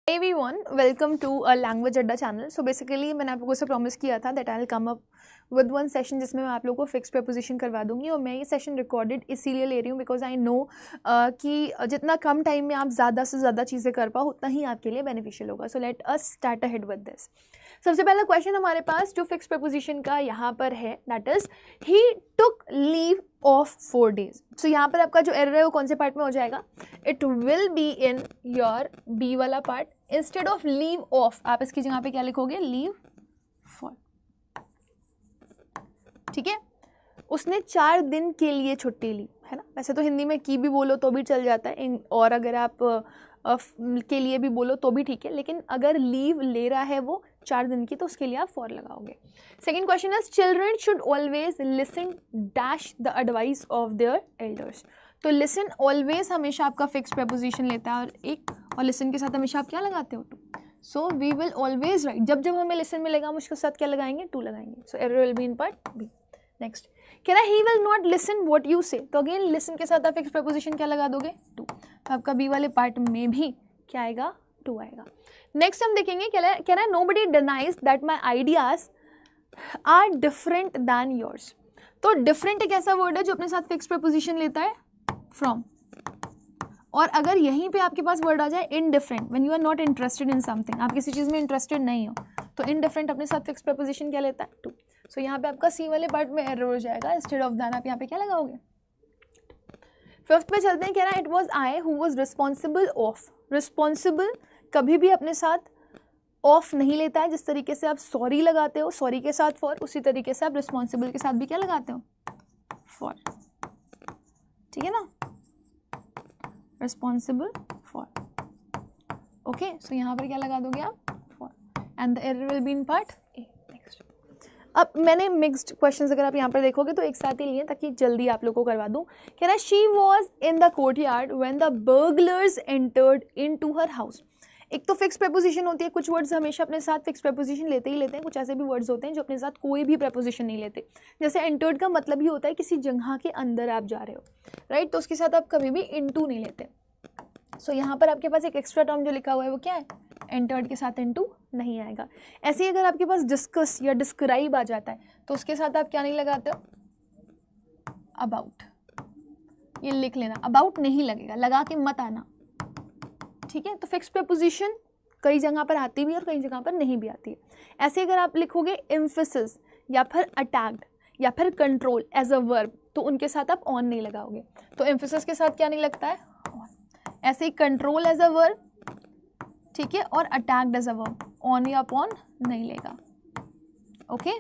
Everyone, welcome to a language अड्डा channel. So basically मैंने आप लोगों से प्रॉमिस किया था that I will come up with one session जिसमें मैं आप लोगों को फिक्स प्रपोजिशन करवा दूंगी. और मैं ये सेशन रिकॉर्डेड इसीलिए ले रही हूँ बिकॉज आई नो कि जितना कम टाइम में आप ज़्यादा से ज़्यादा चीज़ें कर पाओ उतना ही आपके लिए बेनिफिशियल होगा. So let us start ahead with this. सबसे पहला क्वेश्चन हमारे पास जो फिक्स प्रपोजिशन का यहाँ पर है that is he took leave of 4 days. सो यहाँ पर आपका जो एरर है वो कौन से पार्ट में हो जाएगा? It will be in your B वाला part. Instead of leave of आप इसकी जगह पे क्या लिखोगे? Leave for. ठीक है, उसने 4 दिन के लिए छुट्टी ली है ना. वैसे तो हिंदी में की भी बोलो तो भी चल जाता है और अगर आप के लिए भी बोलो तो भी ठीक है, लेकिन अगर लीव ले रहा है वो 4 दिन की तो उसके लिए आप फॉर लगाओगे. Second question is children should always listen dash the advice of their elders. तो लिसन ऑलवेज हमेशा आपका फिक्स प्रपोजिशन लेता है और लिसन के साथ हमेशा आप क्या लगाते हो? To. So we will always write जब जब हमें लिसन मिलेगा हम उसके साथ क्या लगाएंगे? टू लगाएंगे. So error will be in part B. Next कह रहा है he will not listen what you say. तो अगेन लिसन के साथ आप फिक्स प्रपोजिशन क्या लगा दोगे? टू. तो आपका बी वाले पार्ट में भी क्या आएगा? टू आएगा. नेक्स्ट हम देखेंगे कह रहा है nobody denies that my ideas are different than yours. तो डिफरेंट एक ऐसा वर्ड है जो अपने साथ फिक्स प्रपोजिशन लेता है फ्रॉम. और अगर यहीं पे आपके पास वर्ड आ जाए indifferent when you are not interested in something, आप किसी चीज़ में इंटरेस्टेड नहीं हो, तो इनडिफरेंट अपने साथ फिक्स प्रपोजिशन क्या लेता है? टू. सो यहाँ पे आपका सी वाले पार्ट में एरर हो जाएगा. इंस्टेड ऑफ दैन आप यहाँ पे क्या लगाओगे? फिफ्थ पे चलते हैं. कह रहा है it was I who was responsible of. Responsible कभी भी अपने साथ ऑफ नहीं लेता है. जिस तरीके से आप सॉरी लगाते हो सॉरी के साथ फॉर, उसी तरीके से आप रिस्पॉन्सिबल के साथ भी क्या लगाते हो? फॉर. ठीक है ना, रिस्पॉन्सिबल फॉर. ओके, सो यहाँ पर क्या लगा दोगे आप? For. And the error will be in part A. Next अब मैंने मिक्स्ड क्वेश्चंस अगर आप यहाँ पर देखोगे तो एक साथ ही लिए ताकि जल्दी आप लोगों को करवा दूँ. कह रहा है she was in the courtyard when the burglars entered into her house. एक तो फिक्स प्रपोजिशन होती है, कुछ वर्ड्स हमेशा अपने साथ फिक्स प्रपोजिशन लेते ही लेते हैं, कुछ ऐसे भी वर्ड्स होते हैं जो अपने साथ कोई भी प्रपोजिशन नहीं लेते. जैसे एंटर्ड का मतलब ही होता है किसी जगह के अंदर आप जा रहे हो, राइट, तो उसके साथ आप कभी भी इनटू नहीं लेते. सो यहाँ पर आपके पास एक एक्स्ट्रा टर्म जो लिखा हुआ है वो क्या है? एंटर्ड के साथ इनटू नहीं आएगा. ऐसे ही अगर आपके पास डिस्कस या डिस्क्राइब आ जाता है तो उसके साथ आप क्या नहीं लगाते हो? अबाउट. ये लिख लेना, अबाउट नहीं लगेगा, लगा के मत आना. ठीक है, तो फिक्स प्रपोजिशन कई जगह पर आती भी है और कई जगह पर नहीं भी आती है. ऐसे अगर आप लिखोगे एम्फेसिस या फिर अटैक्ड या फिर कंट्रोल एज अ वर्ब तो उनके साथ आप ऑन नहीं लगाओगे. तो एम्फेसिस के साथ क्या नहीं लगता है? ऑन. ऐसे ही कंट्रोल एज अ वर्ब, ठीक है, और attacked as a verb on या अपॉन नहीं लेगा. ओके,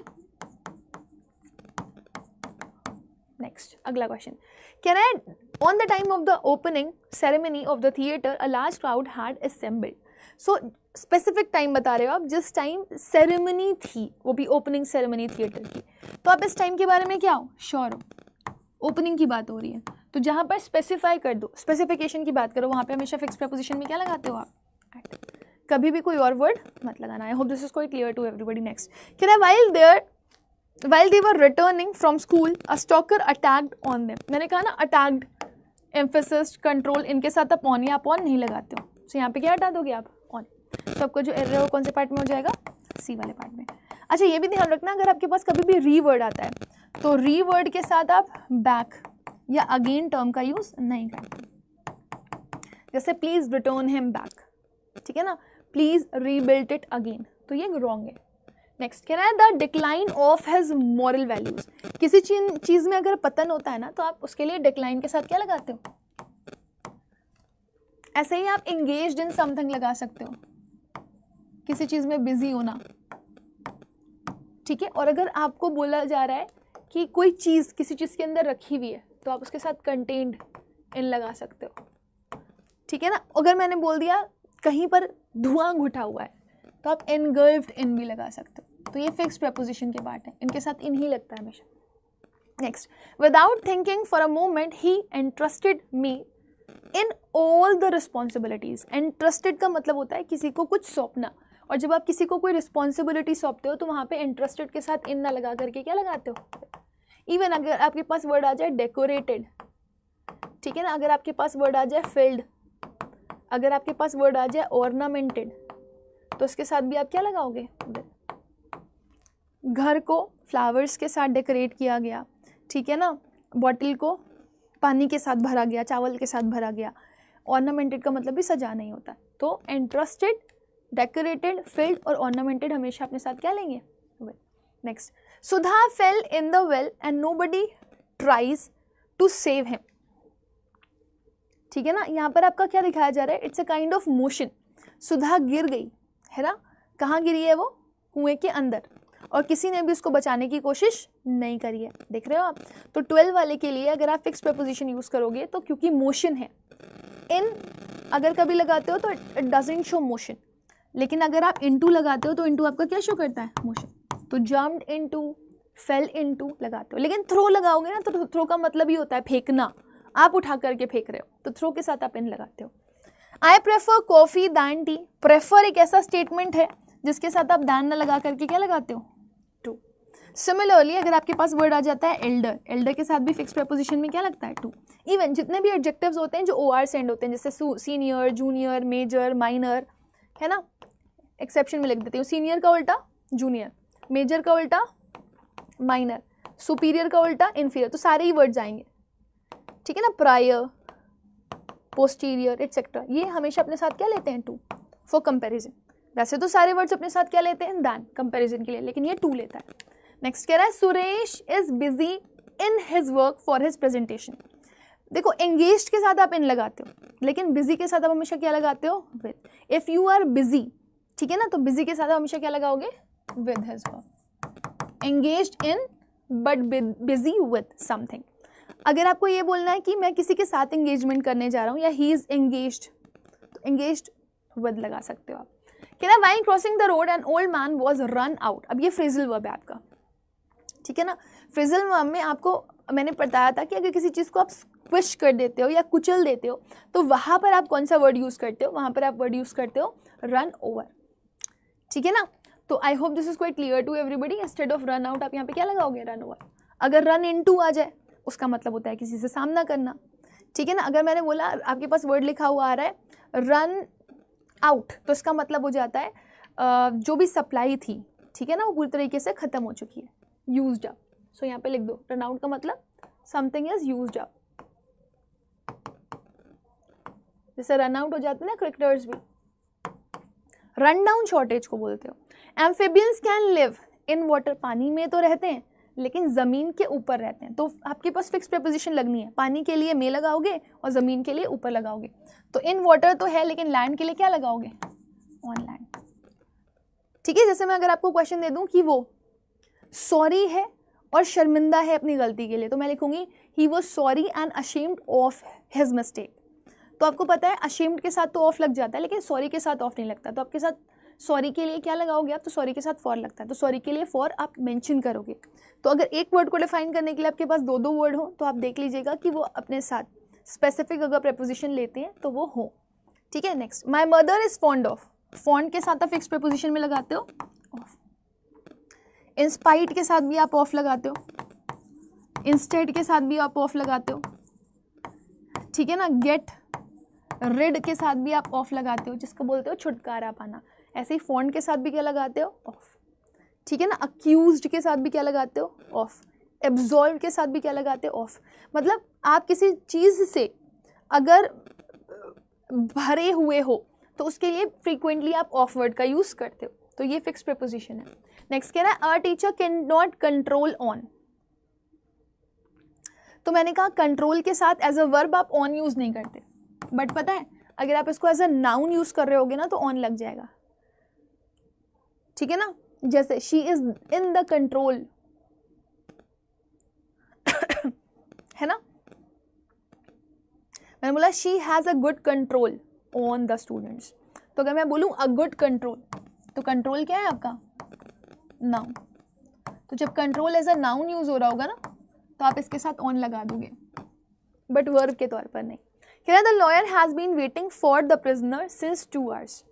नेक्स्ट अगला क्वेश्चन कह रहा है on the time of the opening ceremony of the theatre a large crowd had assembled. So specific time बता रहे हो आप जिस टाइम सेरेमनी थी, वो भी ओपनिंग सेरेमनी थिएटर की. तो आप इस टाइम के बारे में क्या हो? श्योर हो? ओपनिंग की बात हो रही है तो जहाँ पर स्पेसिफाई कर दो, स्पेसिफिकेशन की बात करो, वहाँ पे हमेशा फिक्स प्रपोजिशन में क्या लगाते हो आप? एट. कभी भी कोई और वर्ड मत लगाना. I hope this is quite clear to everybody. Next कह रहा है while they were returning from school a stalker attacked on them. मैंने कहा ना अटैक्ड, एम्फेसिस, कंट्रोल इनके साथ आप ऑन या अपॉन नहीं लगाते हो. सो यहाँ पे क्या हटा दोगे आप? ऑन. तो आपको जो एरर है वो कौन से पार्ट में हो जाएगा? सी वाले पार्ट में. अच्छा ये भी ध्यान रखना अगर आपके पास कभी भी री वर्ड आता है तो री वर्ड के साथ आप बैक या अगेन टर्म का यूज नहीं करते. जैसे प्लीज रिटर्न हिम बैक, ठीक है ना, प्लीज रीबिल्ड इट अगेन, तो ये रॉन्ग है. नेक्स्ट कह रहा है the decline of his moral values. किसी चीज में अगर पतन होता है ना तो आप उसके लिए डिक्लाइन के साथ क्या लगाते हो? ऐसे ही आप एंगेज्ड इन समथिंग लगा सकते हो, किसी चीज में बिजी होना. ठीक है, और अगर आपको बोला जा रहा है कि कोई चीज किसी चीज के अंदर रखी हुई है तो आप उसके साथ कंटेन्ड इन लगा सकते हो. ठीक है ना, अगर मैंने बोल दिया कहीं पर धुआं घुटा हुआ है तो आप एनगल्फ्ड इन भी लगा सकते हो. तो ये फिक्स प्रपोजिशन के पार्ट है, इनके साथ इन ही लगता है हमेशा. Next without thinking for a moment he entrusted me in all the responsibilities. Entrusted का मतलब होता है किसी को कुछ सौंपना, और जब आप किसी को कोई रिस्पॉन्सिबिलिटी सौंपते हो तो वहाँ पे इंटरेस्टेड के साथ इन ना लगा करके क्या लगाते हो? इवन अगर आपके पास वर्ड आ जाए डेकोरेटेड, ठीक है ना, अगर आपके पास वर्ड आ जाए फिल्ड, अगर आपके पास वर्ड आ जाए ऑर्नामेंटेड तो इसके साथ भी आप क्या लगाओगे? घर को फ्लावर्स के साथ डेकोरेट किया गया, ठीक है ना, बॉटल को पानी के साथ भरा गया, चावल के साथ भरा गया। ऑर्नामेंटेड का मतलब भी सजाना ही होता है। तो एंट्रस्टेड, डेकोरेटेड, फिल्ड और ऑर्नामेंटेड हमेशा अपने साथ क्या लेंगे? Next, Sudha fell in the well and nobody tries to save him. ठीक है ना, यहाँ पर आपका क्या दिखाया जा रहा है? It's a kind of motion. Sudha गिर गई है ना, कहाँ गिरी है वो? कुएं के अंदर, और किसी ने भी उसको बचाने की कोशिश नहीं करी है। देख रहे हो आप? तो 12 वाले के लिए अगर आप फिक्स प्रपोजिशन यूज करोगे तो क्योंकि मोशन है, इन अगर कभी लगाते हो तो इट डजंट शो मोशन, लेकिन अगर आप इनटू लगाते हो तो इनटू आपका क्या शो करता है? मोशन। तो जम्प्ड इनटू, फेल इनटू लगाते हो। लेकिन थ्रो लगाओगे ना तो थ्रो का मतलब ही होता है फेंकना, आप उठा करके फेंक रहे हो, तो थ्रो के साथ आप इन लगाते हो। I prefer coffee than tea. Prefer एक ऐसा स्टेटमेंट है जिसके साथ आप दैन न लगा करके क्या लगाते हो? टू। सिमिलरली अगर आपके पास वर्ड आ जाता है एल्डर, एल्डर के साथ भी फिक्स प्रपोजिशन में क्या लगता है? टू। इवन जितने भी एडजेक्टिव्स होते हैं जो ओ आर से एंड होते हैं, जैसे सीनियर, जूनियर, मेजर, माइनर, है ना, एक्सेप्शन में लिख देती हूँ। सीनियर का उल्टा जूनियर, मेजर का उल्टा माइनर, सुपीरियर का उल्टा इन्फीरियर, तो सारे ही वर्ड्स आएंगे, ठीक है ना। प्रायर, पोस्टीरियर एटसेट्रा, ये हमेशा अपने साथ क्या लेते हैं? To, for comparison. वैसे तो सारे वर्ड्स अपने साथ क्या लेते हैं? दैन, कंपैरिजन के लिए, लेकिन ये टू लेता है। नेक्स्ट कह रहा है Suresh is busy in his work for his presentation. देखो एंगेज्ड के साथ आप इन लगाते हो, लेकिन बिजी के साथ आप हमेशा क्या लगाते हो? With. If you are busy, ठीक है ना, तो बिजी के साथ आप हमेशा क्या लगाओगे? With his work. Engaged in but busy with something. अगर आपको ये बोलना है कि मैं किसी के साथ एंगेजमेंट करने जा रहा हूँ या ही इज एंगेज्ड, तो एंगेज्ड विद लगा सकते हो आप। कह रहा while crossing the road an old man was run out. अब ये फ्रेजल वर्ब है आपका, ठीक है ना। फ्रेजल वर्ब में आपको मैंने बताया था कि अगर किसी चीज़ को आप स्क्विश कर देते हो या कुचल देते हो तो वहाँ पर आप कौन सा वर्ड यूज़ करते हो? वहाँ पर आप वर्ड यूज़ करते हो रन ओवर, ठीक है ना। तो I hope this is quite clear to everybody. Instead of run out आप यहाँ पे क्या लगाओगे? Run over. अगर रन इनटू आ जाए उसका मतलब होता है किसी से सामना करना, ठीक है ना। अगर मैंने बोला आपके पास वर्ड लिखा हुआ आ रहा है रन आउट, तो इसका मतलब हो जाता है जो भी सप्लाई थी, ठीक है ना, वो पूरी तरीके से ख़त्म हो चुकी है, यूज्ड अप। सो यहाँ पे लिख दो रन आउट का मतलब समथिंग इज यूज्ड अप। जैसे रन आउट हो जाते हैं ना क्रिकेटर्स भी, रन डाउन शॉर्टेज को बोलते हो। Amphibians can live in water, पानी में तो रहते हैं लेकिन ज़मीन के ऊपर रहते हैं। तो आपके पास फिक्स प्रीपोजिशन लगनी है, पानी के लिए में लगाओगे और ज़मीन के लिए ऊपर लगाओगे। तो इन वाटर तो है, लेकिन लैंड के लिए क्या लगाओगे? ऑन लैंड, ठीक है। जैसे मैं अगर आपको क्वेश्चन दे दूं कि वो सॉरी है और शर्मिंदा है अपनी गलती के लिए, तो मैं लिखूंगी he was sorry and ashamed of his mistake. तो आपको पता है अशेम्ड के साथ तो ऑफ लग जाता है, लेकिन सॉरी के साथ ऑफ नहीं लगता। तो आपके साथ सॉरी के लिए क्या लगाओगे आप? तो सॉरी के साथ फॉर लगता है, तो सॉरी के लिए फॉर आप मेंशन करोगे। तो अगर एक वर्ड को डिफाइन करने के लिए आपके पास दो वर्ड हो तो आप देख लीजिएगा कि वो अपने साथ स्पेसिफिक अगर प्रेपोजिशन लेते हैं तो वो हो, ठीक है। Next, my mother is fond of, fond के साथ आप फिक्स प्रेपोजिशन में लगाते हो ऑफ। इंस्पाइट के साथ भी आप ऑफ लगाते हो, इंस्टेड के साथ भी आप ऑफ लगाते हो, ठीक है ना। गेट रिड के साथ भी आप ऑफ लगाते हो, जिसको बोलते हो छुटकारा पाना। ऐसे ही फॉन्ड के साथ भी क्या लगाते हो? ऑफ, ठीक है ना। अक्यूज्ड के साथ भी क्या लगाते हो? ऑफ। एब्जॉल्व के साथ भी क्या लगाते हो? ऑफ। मतलब आप किसी चीज़ से अगर भरे हुए हो तो उसके लिए फ्रीक्वेंटली आप ऑफ वर्ड का यूज़ करते हो, तो ये फिक्स प्रीपोजिशन है। नेक्स्ट कह रहा है a teacher can not control on. तो मैंने कहा कंट्रोल के साथ एज अ वर्ब आप ऑन यूज़ नहीं करते, बट पता है अगर आप इसको एज अ नाउन यूज़ कर रहे होगे ना तो ऑन लग जाएगा, ठीक है ना। जैसे she is in the control, है ना। मैंने बोला she has a good control on the students, तो अगर मैं बोलूँ अ गुड कंट्रोल, तो कंट्रोल क्या है आपका? नाउन। तो जब control as a noun use हो रहा होगा ना तो आप इसके साथ ऑन लगा दोगे, बट वर्ब के तौर पर नहीं। कह the lawyer has been waiting for the prisoner since 2 hours.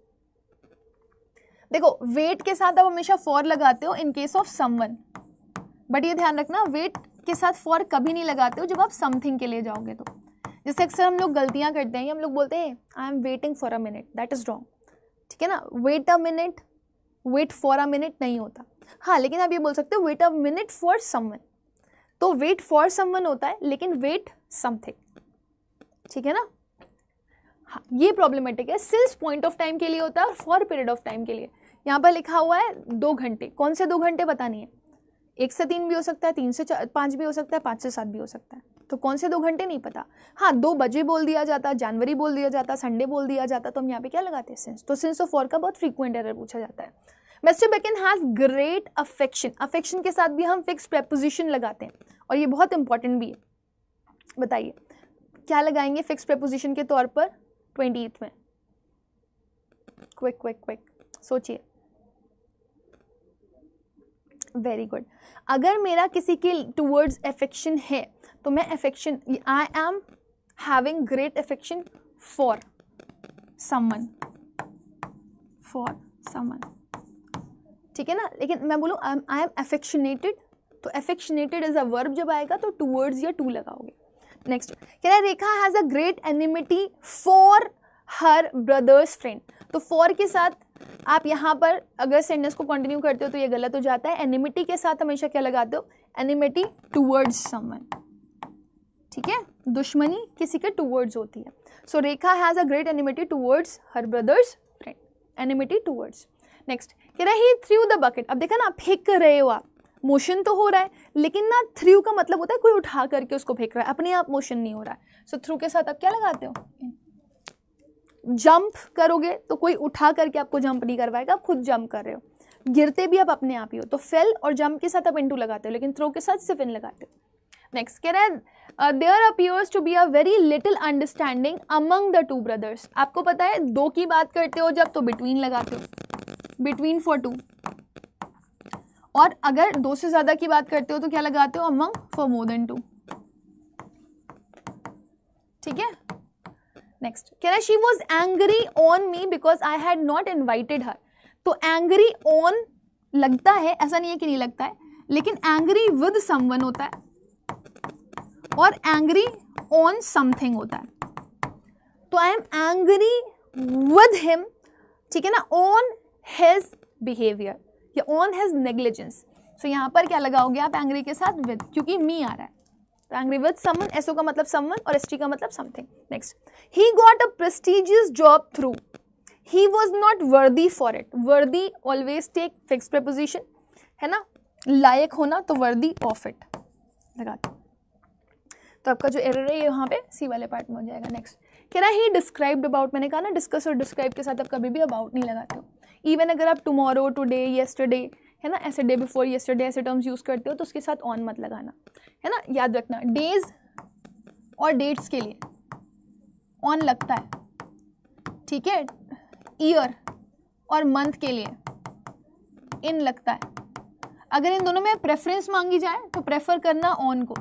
देखो वेट के साथ आप हमेशा फॉर लगाते हो in case of someone, but ये ध्यान रखना वेट के साथ फॉर कभी नहीं लगाते हो जब आप समथिंग के लिए जाओगे। तो जैसे अक्सर हम लोग गलतियाँ करते हैं, हम लोग बोलते हैं I am waiting for a minute, that is wrong, ठीक है ना। Wait a minute, wait for a minute नहीं होता। हाँ, लेकिन आप ये बोल सकते हो wait a minute for someone, तो वेट फॉर समवन होता है, लेकिन वेट समथिंग, ठीक है ना। हाँ, ये प्रॉब्लमेटिक है। सिंस पॉइंट ऑफ टाइम के लिए होता है और फॉर पीरियड ऑफ टाइम के लिए। यहाँ पर लिखा हुआ है 2 घंटे, कौन से 2 घंटे पता नहीं है, 1 से 3 भी हो सकता है, 3 से 5 भी हो सकता है, 5 से 7 भी हो सकता है, तो कौन से 2 घंटे नहीं पता। हाँ, 2 बजे बोल दिया जाता, जनवरी बोल दिया जाता, संडे बोल दिया जाता, तो हम यहाँ पे क्या लगाते हैं, सिंस। तो सिंस और फॉर का बहुत फ्रीक्वेंट एरर पूछा जाता है। Mister Bacon has great affection, affection के साथ भी हम फिक्स प्रेपोजिशन लगाते हैं और ये बहुत इंपॉर्टेंट भी है। बताइए क्या लगाएंगे फिक्स प्रेपोजिशन के तौर पर 20th में? क्विक क्विक क्विक सोचिए। Very good. अगर मेरा किसी के टूवर्ड्स अफेक्शन है तो मैं affection, I am having great affection for someone, for someone, ठीक है ना। लेकिन मैं बोलूँ आई एम अफेक्शनेटेड, तो अफेक्शनेटेड एज अ वर्ब जब आएगा तो टूवर्ड्स या टू लगाओगे। नेक्स्ट, कह रहा है Rekha has a great enmity for her brother's friend, तो फॉर के साथ आप यहाँ पर अगर सेंटेंस को कंटिन्यू करते हो तो ये गलत हो जाता है। एनिमिटी के साथ हमेशा क्या लगाते हो, एनिमिटी टूवर्ड्स समवन, ठीक है, दुश्मनी किसी के टूवर्ड्स होती है। So Rekha has a great enmity towards her brother's friend, enmity towards. Next, कह रहा है ही थ्रू द बकेट, अब देखा ना आप फेंक कर रहे हो, आप मोशन तो हो रहा है, लेकिन ना थ्रू का मतलब होता है कोई उठा करके उसको फेंक रहा है, अपने आप मोशन नहीं हो रहा है। सो थ्रू के साथ आप क्या लगाते हो, जंप करोगे तो कोई उठा करके आपको जंप नहीं करवाएगा, आप खुद जंप कर रहे हो, गिरते भी आप अपने आप ही हो, तो फेल और जंप के साथ आप इनटू लगाते हो, लेकिन थ्रो के साथ सिर्फ इन लगाते हो। नेक्स्ट कह रहा है there appears to be a very little understanding among the two brothers, आपको पता है 2 की बात करते हो जब तो बिटवीन लगाते हो, बिटवीन फॉर 2, और अगर 2 से ज़्यादा की बात करते हो तो क्या लगाते हो, अमंग फॉर मोर देन 2, ठीक है। नेक्स्ट कह रहा है she was angry on me because I had not invited her, तो एंग्री ऑन लगता है, ऐसा नहीं है कि नहीं लगता है, लेकिन एंग्री विद समवन होता है और एंग्री ऑन समथिंग होता है। तो I am angry with him, ठीक है ना, ऑन हिज बिहेवियर या ऑन हिज नेग्लिजेंस। सो यहाँ पर क्या लगाओगे आप एंग्री के साथ विद, क्योंकि मी आ रहा है, तो एंग्री विद समवन, एसओ का मतलब समवन और एसटी का मतलब something. Next, he got a prestigious job through, he was not worthy for it, वर्दी ऑलवेज टेक फिक्स प्रेपोजिशन, है ना, लायक होना, तो वर्दी ऑफ इट लगा दो। तो आपका जो एरर है ये यहाँ पे सी वाले पार्ट में हो जाएगा। नेक्स्ट कह रहा है ही डिस्क्राइब्ड अबाउट, मैंने कहा ना डिस्कस और डिस्क्राइब के साथ आप कभी भी अबाउट नहीं लगाते हो। इवन अगर आप टुमारो, टुडे, येस्टरडे, है ना, ऐसे डे बिफोर येस्टरडे ऐसे टर्म्स यूज़ करते हो तो उसके साथ ऑन मत लगाना, है ना, याद रखना। डेज और डेट्स के लिए ऑन लगता है, ठीक है, ईयर और मंथ के लिए इन लगता है। अगर इन दोनों में प्रेफरेंस मांगी जाए तो प्रेफर करना ऑन को,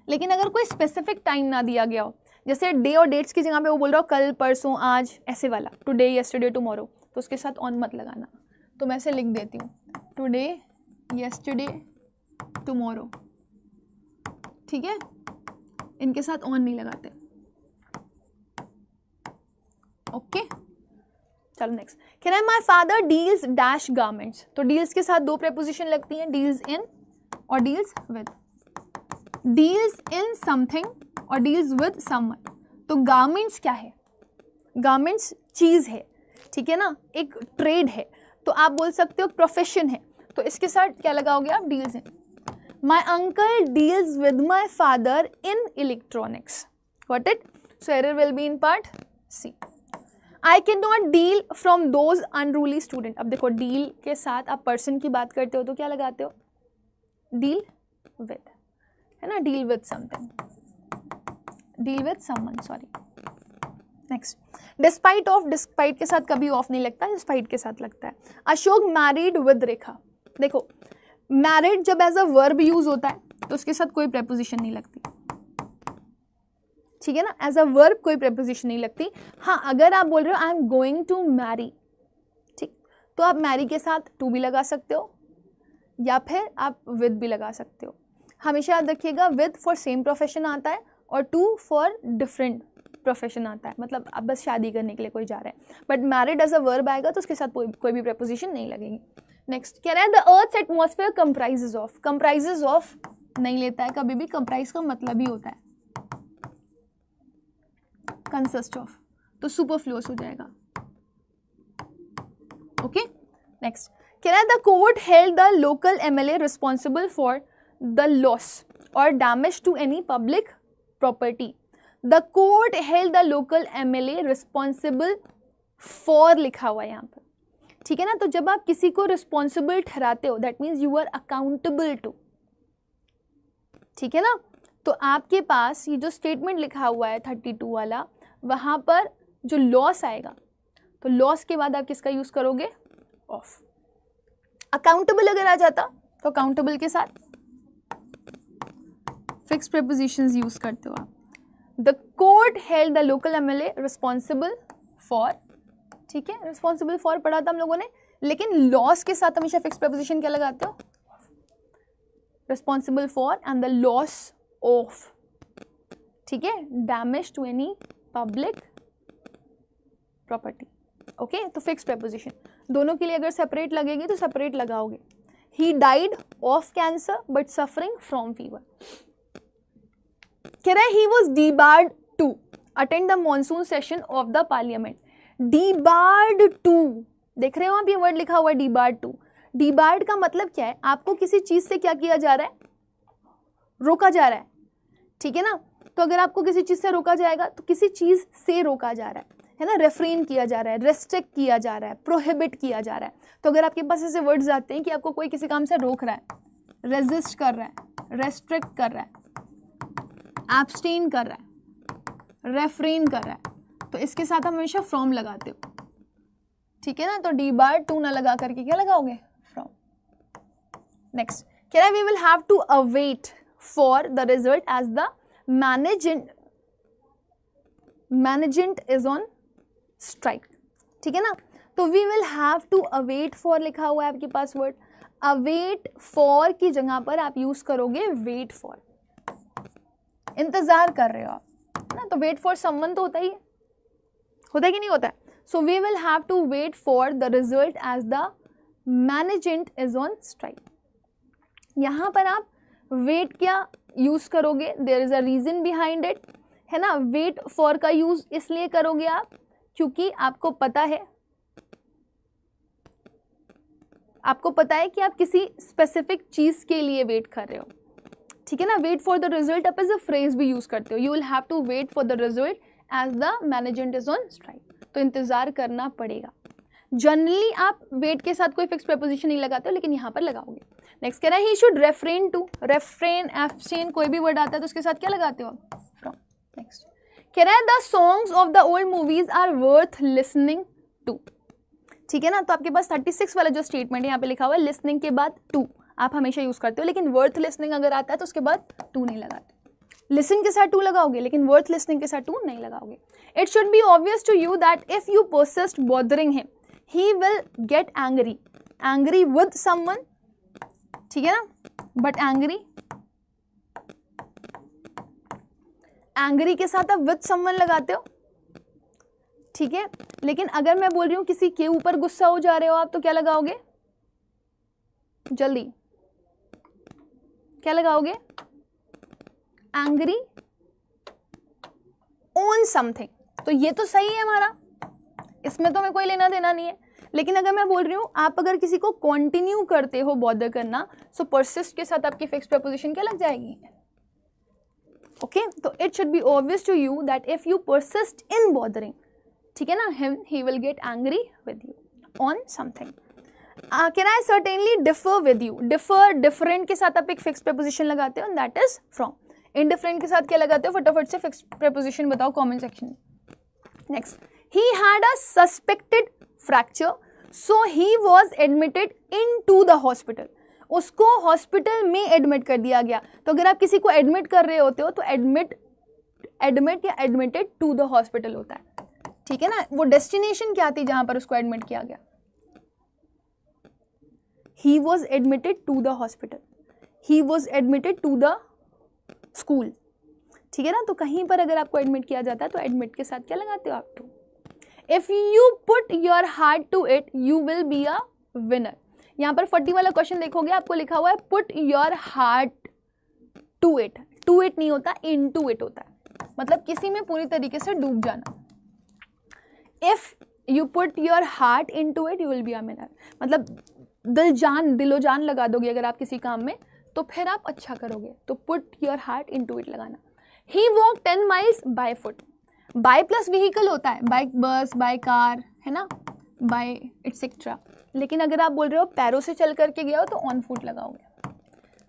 लेकिन अगर कोई स्पेसिफिक टाइम ना दिया गया हो, जैसे डे और डेट्स की जगह पे वो बोल रहा हो कल, परसों, आज, ऐसे वाला, टुडे, येस्टरडे, टुमारो, तो उसके साथ ऑन मत लगाना। तो मैं ऐसे लिख देती हूँ, टुडे, येस्टरडे, टुमारो, ठीक है, इनके साथ ऑन नहीं लगाते। ओके, चलो नेक्स्ट कह रहा है my father deals dash garments, तो डील्स के साथ 2 प्रेपोजिशन लगती हैं, डील्स इन और deals with. Deals in something और डील्स विद समवन, तो गारमेंट्स क्या है, गारमेंट्स चीज़ है, ठीक है ना, एक ट्रेड है, तो आप बोल सकते हो प्रोफेशन है, तो इसके साथ क्या लगाओगे आप, deals in. My uncle deals with my father in electronics, got it, so error will be in part C. I can not deal from those unruly student, अब देखो डील के साथ आप पर्सन की बात करते हो तो क्या लगाते हो, डील विद, है ना, deal with something, deal with someone, sorry. Next, despite of, despite के साथ कभी ऑफ नहीं लगता, डिस्पाइट के साथ लगता है। अशोक मैरिड विद रेखा, देखो मैरिड जब एज अ वर्ब यूज होता है तो उसके साथ कोई प्रेपोजिशन नहीं लगती, ठीक है ना, एज अ वर्ब कोई प्रेपोजिशन नहीं लगती। हाँ, अगर आप बोल रहे हो I am going to marry, ठीक, तो आप मैरी के साथ टू भी लगा सकते हो या फिर आप विद भी लगा सकते हो। हमेशा याद रखिएगा विद फॉर सेम प्रोफेशन आता है, और टू फॉर डिफरेंट प्रोफेशन आता है, मतलब अब बस शादी करने के लिए कोई जा रहा है, but married as a verb आएगा तो उसके साथ कोई भी प्रेपोजिशन नहीं लगेगी। नेक्स्ट कह रहा है the earth's atmosphere comprises of नहीं लेता है कभी भी, कंप्राइज का मतलब ही होता है कंसिस्ट ऑफ, तो सुपरफ्लुअस हो जाएगा। ओके नेक्स्ट कह रहा है the court held the local MLA responsible for the loss और damage to any public property. The court held the local MLA responsible for लिखा हुआ है यहाँ पर, ठीक है ना। तो जब आप किसी को रिस्पॉन्सिबल ठहराते हो that means you are accountable to, ठीक है ना। तो आपके पास ये जो स्टेटमेंट लिखा हुआ है 32 वाला, वहाँ पर जो लॉस आएगा तो लॉस के बाद आप किसका यूज करोगे, ऑफ। अकाउंटेबल अगर आ जाता तो अकाउंटेबल के साथ फिक्स प्रीपोजिशंस यूज करते हो आप। The court held the local MLA responsible for, ठीक है, रिस्पॉन्सिबल फॉर पढ़ा था हम लोगों ने, लेकिन लॉस के साथ हमेशा फिक्स प्रीपोजिशन क्या लगाते हो, responsible for and the loss of, ठीक है, damage to any public property. Okay तो फिक्स प्रीपोजिशन दोनों के लिए अगर सेपरेट लगेगी तो सेपरेट लगाओगे। He died of cancer but suffering from fever. कह रहा है he was debarred to attend the monsoon session of the parliament. Debarred to, देख रहे हो आप ये वर्ड लिखा हुआ है डीबार्ड टू। डीबार्ड का मतलब क्या है, आपको किसी चीज से क्या किया जा रहा है, रोका जा रहा है, ठीक है ना। तो अगर आपको किसी चीज से रोका जाएगा तो किसी चीज से रोका जा रहा है ना, रेफ्रेन किया जा रहा है, रेस्ट्रिक्ट किया जा रहा है, प्रोहिबिट किया जा रहा है। तो अगर आपके पास ऐसे वर्ड्स आते हैं कि आपको कोई किसी काम से रोक रहा है, रेजिस्ट कर रहा है, रेस्ट्रिक्ट कर रहा है, एब्सटेन कर रहा है, रेफ्रेन कर रहा है, तो इसके साथ हम हमेशा फ्रॉम लगाते हो, ठीक है ना। तो डी बार टू ना लगा करके क्या लगाओगे, फ्रॉम। नेक्स्ट कह रहा है we will have to await for the result as the management is on strike, ठीक है ना। तो we will have to await for लिखा हुआ है आपके पास वर्ड, अवेट फॉर की जगह पर आप यूज करोगे वेट फॉर, इंतजार कर रहे हो आप ना, तो वेट फॉर समवन तो होता ही है, होता है कि नहीं होता है। So we will have to wait for the result as the management is on strike. यहां पर आप वेट क्या यूज करोगे, there is a reason behind it, है ना। वेट फॉर का यूज इसलिए करोगे आप क्योंकि आपको पता है कि आप किसी स्पेसिफिक चीज के लिए वेट कर रहे हो, ठीक है ना। वेट फॉर द रिजल्ट आप एज अ फ्रेज भी यूज करते हो, you will have to wait for the result as the management is on strike, तो इंतजार करना पड़ेगा। जनरली आप वेट के साथ कोई फिक्स प्रीपोजिशन नहीं लगाते हो, लेकिन यहाँ पर लगाओगे। नेक्स्ट कह रहा है he should refrain to, refrain, abstain, कोई भी वर्ड आता है तो उसके साथ क्या लगाते हो, फ्रॉम। नेक्स्ट कह रहा है the songs of the old movies are worth listening to, ठीक है ना। तो आपके पास 36 वाला जो स्टेटमेंट है यहाँ पे लिखा हुआ है, लिसनिंग के बाद टू आप हमेशा यूज करते हो, लेकिन वर्थ लिसनिंग अगर आता है तो उसके बाद टू नहीं लगाते। लिसन के साथ टू लगाओगे लेकिन वर्थ लिसनिंग के साथ टू नहीं लगाओगे। It should be obvious to you that if you persist bothering him he will get angry, angry with someone, ठीक है ना, बट एंग्री के साथ आप विद समवन लगाते हो, ठीक है। लेकिन अगर मैं बोल रही हूं किसी के ऊपर गुस्सा हो जा रहे हो आप, तो क्या लगाओगे, जल्दी क्या लगाओगे, एंग्री ऑन समथिंग। तो ये तो सही है हमारा, इसमें तो हमें कोई लेना देना नहीं है। लेकिन अगर मैं बोल रही हूं आप अगर किसी को कंटिन्यू करते हो बॉदर करना, सो परसिस्ट के साथ आपकी फिक्स प्रीपोजिशन क्या लग जाएगी, ओके। तो it should be obvious to you that if you persist in bothering, ठीक है ना, him he will get angry with you on something. Can I certainly differ with you, differ, different के साथ आप एक फिक्स प्रीपोजिशन लगाते हो, that is from. Indifferent के साथ क्या लगाते हो, फटाफट से फिक्स प्रीपोजिशन बताओ कमेंट सेक्शन में। Next he had a suspected fracture so he was admitted in to the hospital, उसको हॉस्पिटल में एडमिट कर दिया गया। तो अगर आप किसी को एडमिट कर रहे होते हो तो एडमिट या एडमिटेड टू द हॉस्पिटल होता है, ठीक है ना। वो डेस्टिनेशन क्या थी जहां पर उसको एडमिट किया गया, he was admitted to the hospital, he was admitted to the school, ठीक है ना। तो कहीं पर अगर आपको एडमिट किया जाता है तो एडमिट के साथ क्या लगाते हो आप? To. If you put your heart to it you will be a winner. यहाँ पर 40 वाला क्वेश्चन देखोगे आपको लिखा हुआ है put your heart to it. To it नहीं होता, इन टू इट होता है, मतलब किसी में पूरी तरीके से डूब जाना। If you put your heart in to it you will be a winner, मतलब दिलो जान लगा दोगे अगर आप किसी काम में तो फिर आप अच्छा करोगे। तो put your heart in to it लगाना। He walk 10 miles by foot. By plus vehicle होता है, बाइक, बस, बाय कार, है ना, बाय एटसेट्रा। लेकिन अगर आप बोल रहे हो पैरों से चल करके गया हो तो ऑन फुट लगाओगे।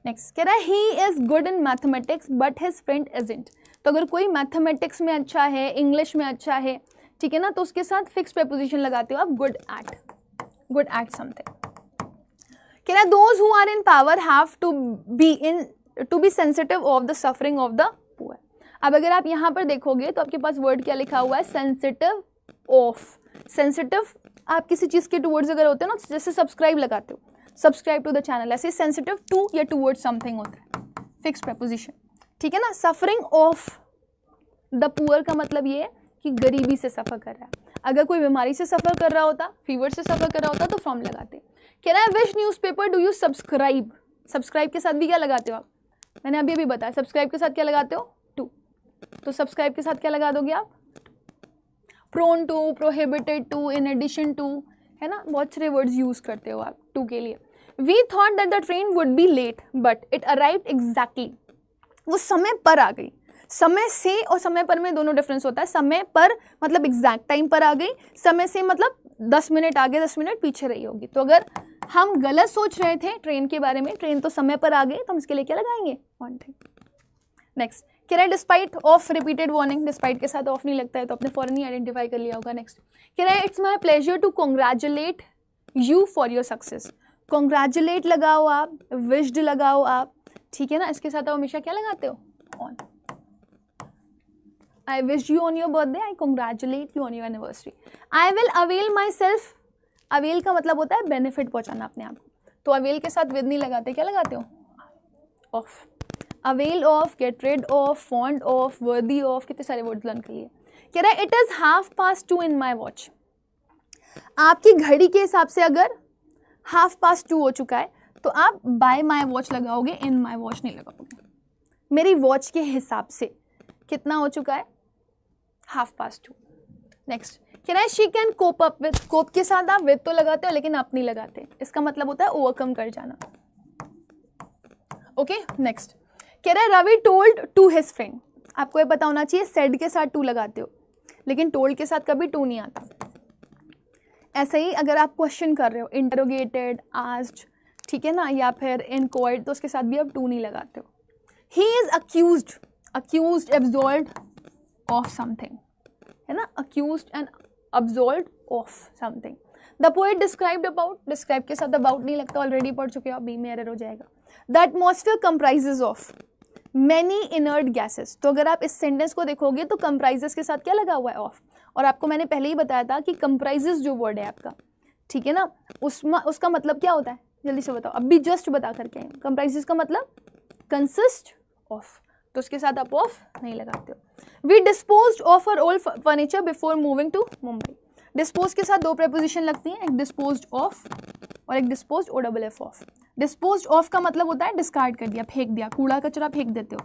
नेक्स्ट कह रहा है he is good in mathematics but his friend isn't. तो अगर कोई मैथमेटिक्स में अच्छा है, इंग्लिश में अच्छा है, ठीक है ना, तो उसके साथ फिक्स प्रीपोजिशन लगाते हो आप, गुड एट समथिंग। कह रहा है those who are in power have to be sensitive of the suffering of the poor. अब अगर आप यहाँ पर देखोगे तो आपके पास वर्ड क्या लिखा हुआ है? Sensitive of. सेंसिटिव आप किसी चीज़ के टूवर्ड्स अगर होते हो ना, जैसे सब्सक्राइब लगाते हो, सब्सक्राइब टू द चैनल, ऐसे सेंसिटिव टू या टूवर्ड्स समथिंग होता है, फिक्स प्रीपोजिशन, ठीक है ना। सफरिंग ऑफ द पुअर का मतलब ये है कि गरीबी से सफ़र कर रहा है। अगर कोई बीमारी से सफ़र कर रहा होता, फीवर से सफ़र कर रहा होता तो फ्रॉम लगाते। कह रहा है which newspaper do you subscribe. Subscribe के साथ भी क्या लगाते हो आप? मैंने अभी बताया, सब्सक्राइब के साथ क्या लगाते हो? टू। तो सब्सक्राइब के साथ क्या लगा दोगे आप? Prone to, prohibited to, in addition to, है ना, बहुत सारे वर्ड्स यूज करते हो आप टू के लिए। We thought that the train would be late but it arrived exactly. वो समय पर आ गई। समय से और समय पर में दोनों डिफरेंस होता है। समय पर मतलब एग्जैक्ट टाइम पर आ गई, समय से मतलब 10 मिनट आगे 10 मिनट पीछे रही होगी। तो अगर हम गलत सोच रहे थे ट्रेन के बारे में, ट्रेन तो समय पर आ गई, तो हम इसके लिए क्या लगाएंगे? One thing. नेक्स्ट कह रहा है despite of repeated warning. Despite के साथ ऑफ नहीं लगता है तो आपने फॉरन ही आइडेंटिफाई कर लिया होगा। नेक्स्ट कह रहा है it's my pleasure to congratulate you for your success. Congratulate लगाओ आप, विश्ड लगाओ आप, ठीक है ना। इसके साथ आप हमेशा क्या लगाते हो? On. I wish you on your birthday, I congratulate you on your anniversary. I will avail myself. avail का मतलब होता है बेनिफिट पहुंचाना अपने आप को। तो avail के साथ with नहीं लगाते, क्या लगाते हो? Of. avail of, get rid of, fond of, worthy of, कितने सारे वर्ड्स लर्न कर लिए। कह रहा है it is 2:30 in my watch। आपकी घड़ी के हिसाब से अगर 2:30 हो चुका है तो आप by my watch लगाओगे, in my watch नहीं लगाओगे। मेरी वॉच के हिसाब से कितना हो चुका है? 2:30। नेक्स्ट कह रहा है she can cope up with. Cope के साथ आप विद तो लगाते हो लेकिन आप नहीं लगाते, इसका मतलब होता है ओवरकम कर जाना। ओके नेक्स्ट कह रहा है Ravi told to his friend. आपको ये पता होना चाहिए सेड के साथ टू लगाते हो लेकिन टोल्ड के साथ कभी टू नहीं आता। ऐसे ही अगर आप क्वेश्चन कर रहे हो, इंटरोगेटेड, आस्क्ड, ठीक है ना, या फिर इनक्वायर्ड, तो उसके साथ भी आप टू नहीं लगाते हो। He is accused absolved of something, है ना, accused and absolved of something। the poet described about, describe के साथ about नहीं लगता, ऑलरेडी पढ़ चुके हो आप, बी में एरर हो जाएगा। the atmosphere comprises of many inert gases। तो अगर आप इस सेंटेंस को देखोगे तो comprises के साथ क्या लगा हुआ है? of। और आपको मैंने पहले ही बताया था कि comprises जो वर्ड है आपका, ठीक है ना, उसका मतलब क्या होता है? जल्दी से बताओ, अभी जस्ट बता करके आए। comprises का मतलब consist of, तो उसके साथ आप ऑफ नहीं लगाते हो। We disposed of our old furniture before moving to Mumbai. Dispose के साथ दो प्रेपोजिशन लगती हैं, एक डिस्पोज्ड ऑफ और एक disposed OFF of. Disposed of का मतलब होता है डिस्कार्ड कर दिया, फेंक दिया, कूड़ा कचरा फेंक देते हो।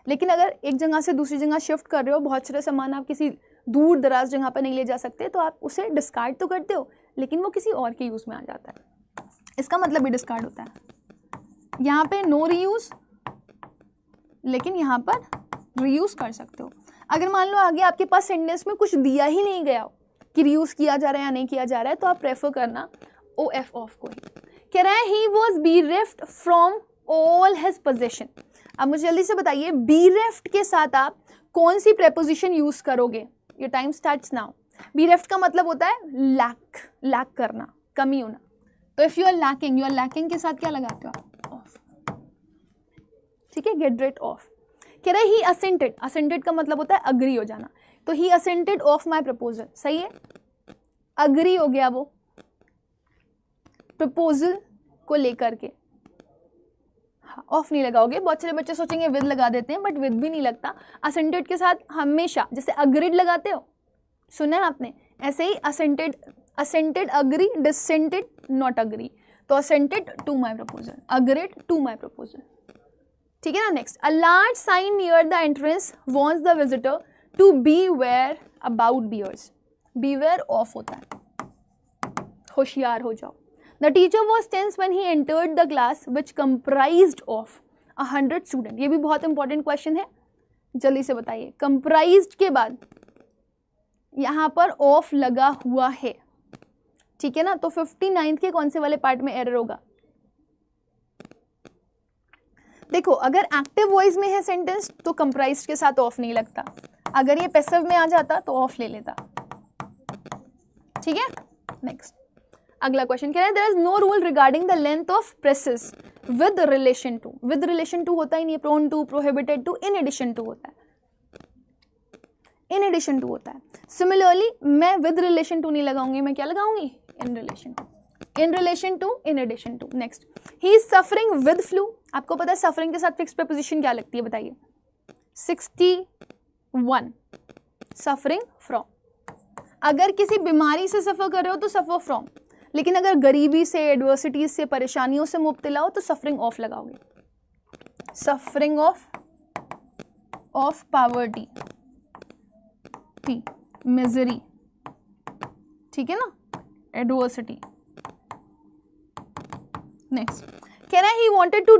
लेकिन अगर एक जगह से दूसरी जगह शिफ्ट कर रहे हो, बहुत सारे सामान आप किसी दूर दराज जगह पर नहीं ले जा सकते, तो आप उसे डिस्कार्ड तो करते हो लेकिन वो किसी और के यूज़ में आ जाता है, इसका मतलब भी डिस्कार्ड होता है। यहाँ पे नो रीयूज़, लेकिन यहाँ पर रीयूज़ कर सकते हो। अगर मान लो आगे आपके पास सेंटेंस में कुछ दिया ही नहीं गया हो कि रीयूज़ किया जा रहा है या नहीं किया जा रहा है, तो आप प्रेफर करना OF ऑफ को ही। कह रहा है he was bereft from all his possession. अब मुझे जल्दी से बताइए bereft के साथ आप कौन सी प्रेपोजिशन यूज़ करोगे? Your time starts now. bereft का मतलब होता है लैक करना, कमी होना। तो इफ़ यू आर लैकिंग के साथ क्या लगाते हो आप? ठीक है, गेट रिड ऑफ। कह रहा है ही असेंटेड का मतलब होता है अग्री हो जाना, तो ही असेंटेड ऑफ माई प्रपोजल। सही है, अग्री हो गया वो प्रपोजल को लेकर के। हाँ, हाँ, ऑफ नहीं लगाओगे। बहुत सारे बच्चे सोचेंगे विद लगा देते हैं, बट विद भी नहीं लगता। असेंटेड के साथ हमेशा, जैसे अग्रीड लगाते हो, सुना है आपने, ऐसे ही assented, assented agree, dissented not agree. तो assented to my proposal, agreed to my proposal, ठीक है ना। Next, a large sign near the entrance wants the visitor to beware about bears. Beware of होता है, होशियार हो जाओ। The teacher was tense when he entered the class which comprised of 100 student. ये भी बहुत important question है, जल्दी से बताइए। कंप्राइज्ड के बाद यहाँ पर ऑफ लगा हुआ है, ठीक है ना। तो 59 के कौन से वाले पार्ट में एरर होगा? देखो, अगर एक्टिव वॉइस में है सेंटेंस तो कंप्राइज्ड के साथ ऑफ नहीं लगता, अगर ये पैसिव में आ जाता तो ऑफ ले लेता, ठीक है। नेक्स्ट, अगला क्वेश्चन कह रहा है there is no rule regarding the length of presses with relation to. With relation to होता ही नहीं, prone to, prohibited to, in addition to होता है, इन एडिशन टू होता है। सिमिलरली मैं विद रिलेशन टू नहीं लगाऊंगी, मैं क्या लगाऊंगी? In relation to, in relation to, in addition to. Next, he is suffering with flu. आपको पता है सफरिंग के साथ फिक्स प्रीपोजिशन क्या लगती है, बताइए? 61, सफरिंग फ्रॉम। अगर किसी बीमारी से सफ़र कर रहे हो तो सफ़र फ्रॉम, लेकिन अगर गरीबी से, एडवर्सिटीज से, परेशानियों से मुब्तला हो तो सफरिंग ऑफ लगाओगे। सफरिंग ऑफ पावर्टी, मिजरी, ठीक है ना, एडवर्सिटी। नेक्स्ट, कह रहा है he wanted to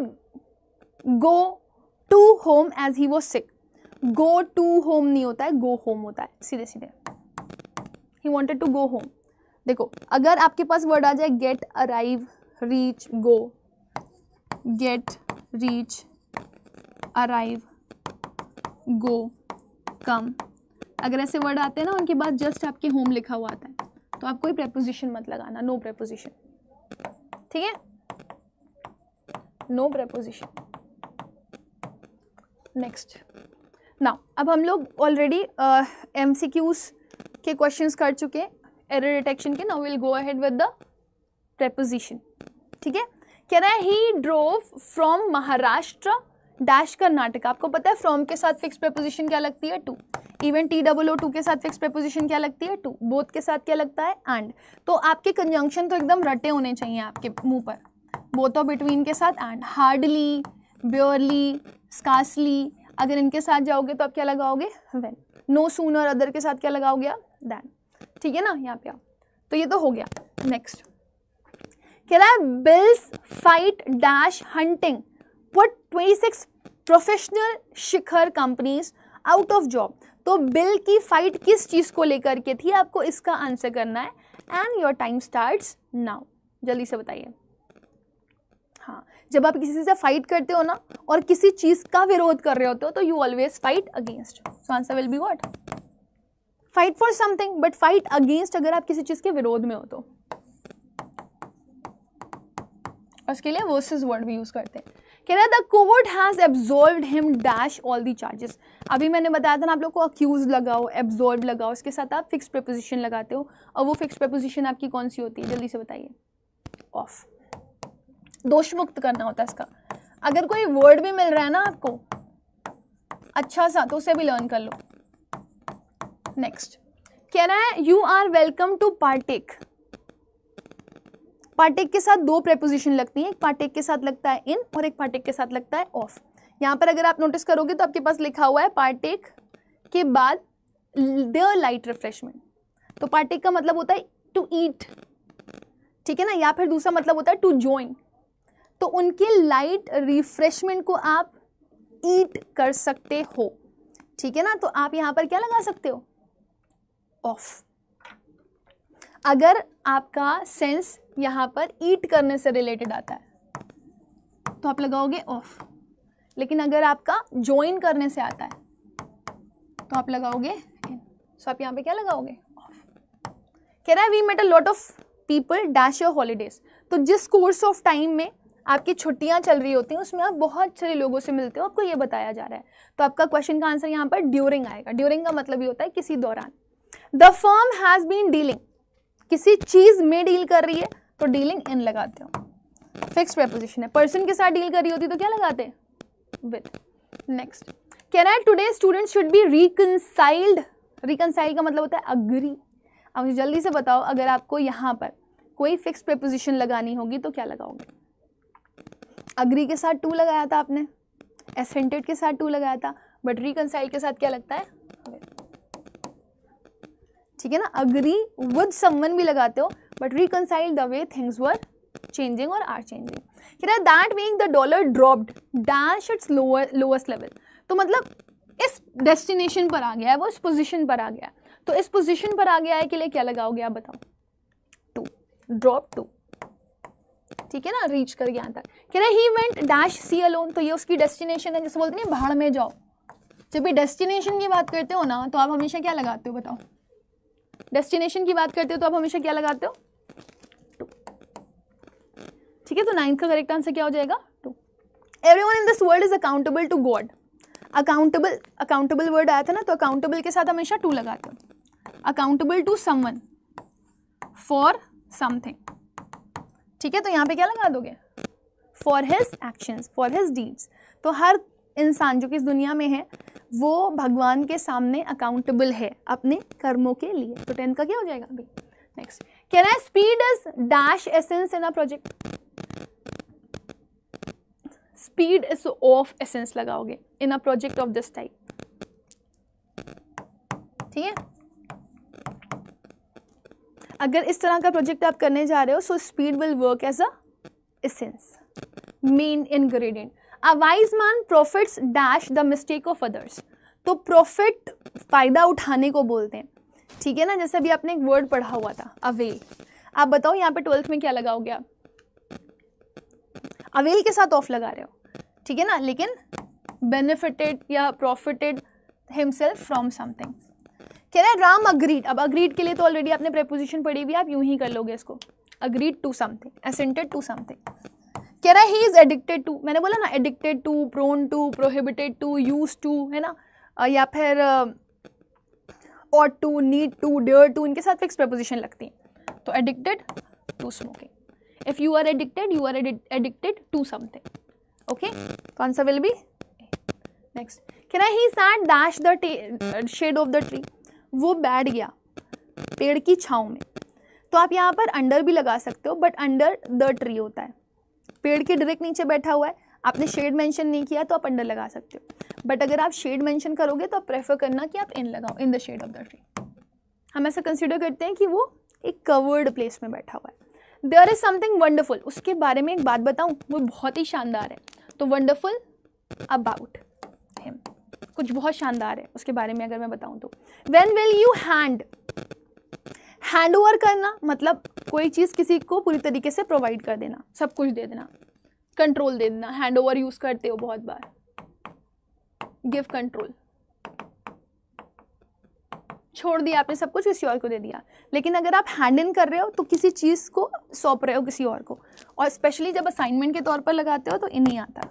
go to home as he was sick. Go to home नहीं होता है, गो होम होता है, सीधे सीधे। He wanted to go home. देखो, अगर आपके पास वर्ड आ जाए get, arrive, reach, go, get, reach, arrive, go, come, अगर ऐसे वर्ड आते हैं ना उनके बाद जस्ट आपके होम लिखा हुआ आता है, तो आप कोई प्रेपोजिशन मत लगाना, नो प्रेपोजिशन, ठीक है, नो प्रेपोजिशन। नेक्स्ट, नाउ अब हम लोग ऑलरेडी MCQs के क्वेश्चंस कर चुके हैं एरर डिटेक्शन के। Now will go ahead with the preposition, ठीक है। कह रहा है he drove from Maharashtra dash Karnataka. आपको पता है फ्रॉम के साथ फिक्स प्रेपोजिशन क्या लगती है? टू। इवन TOO2 के साथ फिक्स प्रेपोजिशन क्या लगती है? टू। बोथ के साथ क्या लगता है? एंड। तो आपके कंजंक्शन तो एकदम रटे होने चाहिए आपके मुंह पर। बोथ और बिटवीन के साथ एंड। हार्डली, ब्योरली, स्कार्सली, अगर इनके साथ जाओगे तो आप क्या लगाओगे? व्हेन। नो सूनर अदर के साथ क्या लगाओगे आप? देन, ठीक है ना। यहाँ पे आप, तो ये तो हो गया। नेक्स्ट कह रहा है bills fight dash hunting put 26 professional Shikhar companies out of job. तो बिल की फाइट किस चीज को लेकर के थी, आपको इसका आंसर करना है। And your time starts now, जल्दी से बताइए। हाँ, जब आप किसी से फाइट करते हो ना और किसी चीज का विरोध कर रहे होते हो तो you always fight against. So answer will be what? Fight for something, but fight against अगर आप किसी चीज के विरोध में हो तो। उसके लिए वर्सेस वर्ड भी यूज करते हैं। कह रहा है the court has absorbed him dash all the charges. अभी मैंने बताया था ना आप लोग को, अक्यूज लगाओ, एब्जॉर्ब लगाओ, इसके साथ आप फिक्स प्रीपोजिशन लगाते हो। और वो फिक्स प्रीपोजिशन आपकी कौन सी होती है, जल्दी से बताइए? ऑफ। दोष मुक्त करना होता है इसका। अगर कोई वर्ड भी मिल रहा है ना आपको अच्छा सा, तो उसे भी लर्न कर लो। नेक्स्ट कह रहा है you are welcome to partake. Partake के साथ दो प्रेपोजिशन लगती हैं, एक पार्टेक के साथ लगता है इन और एक पार्टेक के साथ लगता है ऑफ। यहाँ पर अगर आप नोटिस करोगे तो आपके पास लिखा हुआ है पार्टेक के बाद देयर लाइट रिफ्रेशमेंट। तो पार्टेक का मतलब होता है टू ईट, ठीक है ना, या फिर दूसरा मतलब होता है टू ज्वाइन। तो उनके लाइट रिफ्रेशमेंट को आप ईट कर सकते हो, ठीक है ना। तो आप यहाँ पर क्या लगा सकते हो? ऑफ। अगर आपका सेंस यहाँ पर ईट करने से रिलेटेड आता है तो आप लगाओगे ऑफ, लेकिन अगर आपका ज्वाइन करने से आता है तो आप लगाओगे इन। सो आप यहाँ पे क्या लगाओगे? ऑफ। कह रहा है we met a lot of people dash your holidays. तो जिस कोर्स ऑफ टाइम में आपकी छुट्टियां चल रही होती हैं उसमें आप बहुत सारे लोगों से मिलते हो, आपको ये बताया जा रहा है। तो आपका क्वेश्चन का आंसर यहाँ पर ड्यूरिंग आएगा। ड्यूरिंग का मतलब ये होता है किसी दौरान। The firm has been dealing, किसी चीज में डील कर रही है तो डीलिंग इन लगाते हो। फिक्स प्रेपोजिशन है। पर्सन के साथ डील कर रही होती तो क्या लगाते? विद। नेक्स्ट कह रहा है today students should be reconciled. Reconcile का मतलब होता है अग्री। अब मुझे जल्दी से बताओ, अगर आपको यहाँ पर कोई फिक्स प्रेपोजिशन लगानी होगी तो क्या लगाओगे? अग्री के साथ टू लगाया था आपने, एसेंटेड के साथ टू लगाया था, बट रिकंसाइल के साथ क्या लगता है? ठीक है ना, अग्री विद समवन भी लगाते हो, but reconcile the way things were changing और आर चेंजिंग। कह रहा है that week the dollar dropped dash its lowest level. तो मतलब इस डेस्टिनेशन पर आ गया है, वो इस पोजीशन पर आ गया है। तो इस पोजीशन पर आ गया है के लिए क्या लगाओगे आप बताओ? To, drop to. ठीक है ना, रीच कर गया तक। कह रहा है he went dash sea alone. तो ये उसकी डेस्टिनेशन है, जैसे बोलते हैं भाड़ में जाओ। जब भी डेस्टिनेशन की बात करते हो ना तो आप हमेशा क्या लगाते हो बताओ? डेस्टिनेशन की बात करते हो तो आप हमेशा क्या लगाते हो? टू। ठीक है, तो 9th का करेक्ट आंसर क्या हो जाएगा? To. Everyone in this world is accountable to God. Accountable word आया था ना, तो अकाउंटेबल के साथ हमेशा टू लगाते हो। Accountable to someone for something. ठीक है, तो यहाँ पे क्या लगा दोगे? For his actions, for his deeds. तो हर इंसान जो कि इस दुनिया में है वो भगवान के सामने अकाउंटेबल है अपने कर्मों के लिए। तो 10 का क्या हो जाएगा अभी? नेक्स्ट कह रहा है speed is dash essence in a project. Speed is of essence लगाओगे in a project of this type. ठीक है, अगर इस तरह का प्रोजेक्ट आप करने जा रहे हो so speed will work as a essence, main ingredient. A wise man profits dash the mistake of others। तो प्रॉफिट फायदा उठाने को बोलते हैं। ठीक है ना, जैसे अभी आपने एक वर्ड पढ़ा हुआ था अवेल। आप बताओ यहाँ पे 12th में क्या लगाओगे आप? अवेल के साथ ऑफ लगा रहे हो, ठीक है ना, लेकिन बेनिफिटेड या प्रॉफिटेड हिमसेल्फ फ्रॉम समथिंग। कह रहा है राम अग्रीड। अब अग्रीड के लिए तो ऑलरेडी आपने प्रेपोजिशन पढ़ी हुई, आप यूं ही कर लोगे इसको, agreed to something, assented to something. कह रहा है ही इज एडिक्टेड टू। मैंने बोला ना addicted to, prone to, prohibited to, used to, है ना, या फिर ought to, need to, dare to, इनके साथ फिक्स प्रेपोजिशन लगती है। तो addicted to smoking. If you are addicted, you are addicted to something. Okay, तो आंसर विल बी नेक्स्ट। कह रहा है he sat dash the shade of the tree. वो बैठ गया पेड़ की छांव में। तो आप यहाँ पर अंडर भी लगा सकते हो, बट अंडर द ट्री होता है, पेड़ के डायरेक्ट नीचे बैठा हुआ है। आपने शेड मेंशन नहीं किया तो आप अंडर लगा सकते हो, बट अगर आप शेड मेंशन करोगे तो आप प्रेफर करना कि आप इन लगाओ, in the shade of the tree. हम ऐसा कंसिडर करते हैं कि वो एक कवर्ड प्लेस में बैठा हुआ है। There is something wonderful. उसके बारे में एक बात बताऊं, वो बहुत ही शानदार है। तो वंडरफुल अबाउट हिम, कुछ बहुत शानदार है उसके बारे में अगर मैं बताऊं तो। When will you hand over करना, मतलब कोई चीज़ किसी को पूरी तरीके से प्रोवाइड कर देना, सब कुछ दे देना, कंट्रोल दे देना। हैंड ओवर यूज करते हो बहुत बार, गिव कंट्रोल, छोड़ दिया आपने सब कुछ किसी और को दे दिया। लेकिन अगर आप हैंड इन कर रहे हो तो किसी चीज़ को सौंप रहे हो किसी और को, और स्पेशली जब असाइनमेंट के तौर पर लगाते हो तो इन नहीं आता।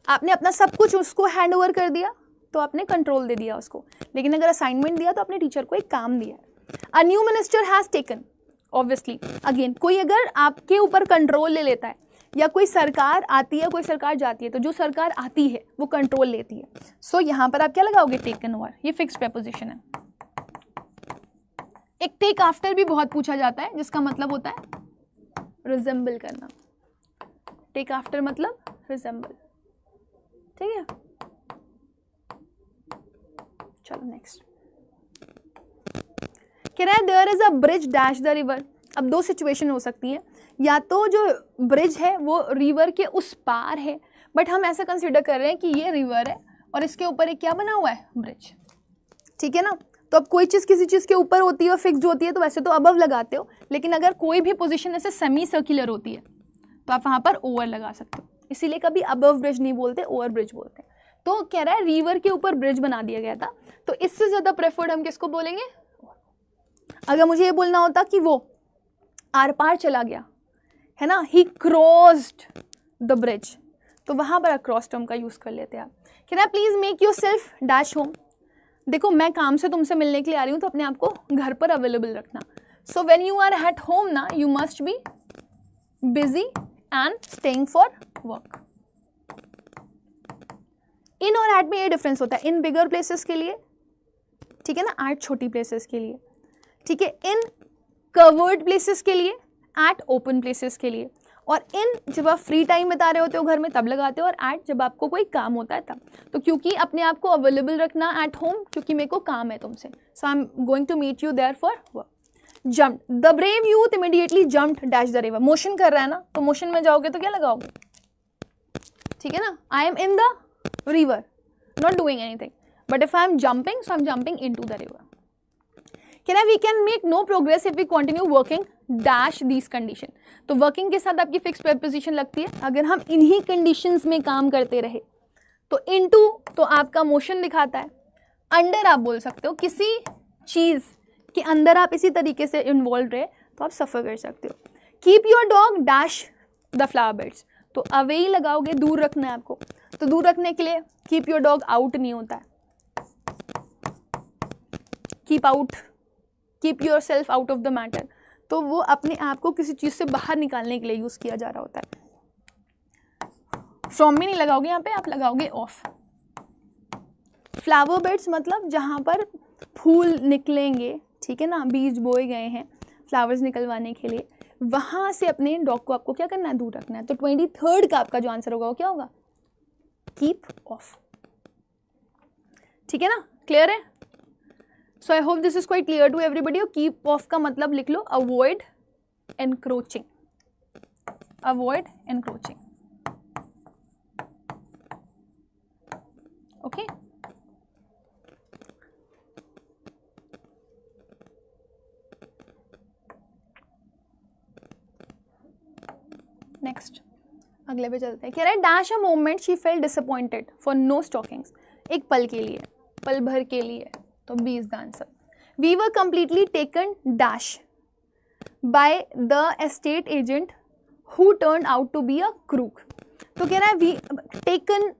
आपने अपना सब कुछ उसको हैंड ओवर कर दिया तो आपने कंट्रोल दे दिया उसको, लेकिन अगर असाइनमेंट दिया तो आपने टीचर को एक काम दिया। A new minister has taken, obviously again कोई अगर आपके ऊपर कंट्रोल ले लेता है, या कोई सरकार आती है कोई सरकार जाती है, तो जो सरकार आती है वो कंट्रोल लेती है। सो यहाँ पर आप क्या लगाओगे? Taken over. ये फिक्स प्रेपोजिशन है। एक टेक आफ्टर भी बहुत पूछा जाता है, जिसका मतलब होता है रिजेंबल करना। टेक आफ्टर मतलब रिजेंबल। ठीक है, चलो नेक्स्ट। कह रहा है there is a bridge dash the river. अब दो सिचुएशन हो सकती है, या तो जो ब्रिज है वो रिवर के उस पार है, बट हम ऐसा कंसिडर कर रहे हैं कि ये रिवर है और इसके ऊपर एक क्या बना हुआ है? ब्रिज। ठीक है ना, तो अब कोई चीज़ किसी चीज़ के ऊपर होती है और फिक्स्ड होती है तो वैसे तो अबव लगाते हो, लेकिन अगर कोई भी पोजीशन ऐसे सेमी सर्कुलर होती है तो आप वहाँ पर ओवर लगा सकते हो। इसीलिए कभी अबव ब्रिज नहीं बोलते, ओवर ब्रिज बोलते हैं। तो कह रहा है रिवर के ऊपर ब्रिज बना दिया गया था, तो इससे ज़्यादा प्रेफर्ड हम किसको बोलेंगे? अगर मुझे ये बोलना होता कि वो आर पार चला गया है ना, ही क्रॉस्ड द ब्रिज, तो वहाँ पर अक्रॉस टर्म का यूज़ कर लेते हैं आप। कह रहा है please make your self dash home. देखो मैं काम से तुमसे मिलने के लिए आ रही हूँ, तो अपने आप को घर पर अवेलेबल रखना। So when you are at home ना, you must be busy and staying for work. In और at में ये डिफरेंस होता है, इन बिगर प्लेसेस के लिए, ठीक है ना, at छोटी प्लेसेस के लिए, ठीक है, इन कवर्ड प्लेसेस के लिए, at ओपन प्लेसेस के लिए, और इन जब आप फ्री टाइम बिता रहे होते हो घर में तब लगाते हो, और at जब आपको कोई काम होता है तब। तो क्योंकि अपने आप को अवेलेबल रखना एट होम, क्योंकि मेरे को काम है तुमसे, so I am going to meet you there for work. Jumped, the brave youth immediately jumped dash the river, motion कर रहा है ना, तो मोशन में जाओगे तो क्या लगाओगे, ठीक है ना, I am in the river not doing anything, but if I am jumping so I am jumping into the river. कहना we can make no progress if we continue working dash these condition. तो working के साथ आपकी fix preposition लगती है, अगर हम इन्हीं कंडीशंस में काम करते रहे तो इनटू तो आपका मोशन दिखाता है, अंडर आप बोल सकते हो, किसी चीज़ के अंदर आप इसी तरीके से इन्वॉल्व रहे तो आप सफ़र कर सकते हो। Keep your dog dash the flower beds, तो अवे ही लगाओगे, दूर रखना है आपको, तो दूर रखने के लिए कीप योर डॉग आउट नहीं होता है, keep out, keep your self out of the matter, तो वो अपने आप को किसी चीज़ से बाहर निकालने के लिए यूज़ किया जा रहा होता है। फ्रॉम भी नहीं लगाओगे यहाँ पे, आप लगाओगे ऑफ। फ्लावर बेड्स मतलब जहाँ पर फूल निकलेंगे, ठीक है ना, बीज बोए गए हैं फ्लावर्स निकलवाने के लिए, वहाँ से अपने डॉग को आपको क्या करना है, दूर रखना है। तो 23rd का आपका जो आंसर होगा वो क्या होगा, कीप ऑफ, ठीक है ना, क्लियर है। So I hope this is quite clear to everybody. Keep off का मतलब लिख लो, avoid encroaching, avoid encroaching, okay. Next अगले पे चलते हैं। कह रहा है dash a moment she felt disappointed for no stockings, एक पल के लिए, पल भर के लिए, तो B is the answer. We were completely taken dash by the estate agent who turn out to be a crook. तो कह रहा है we taken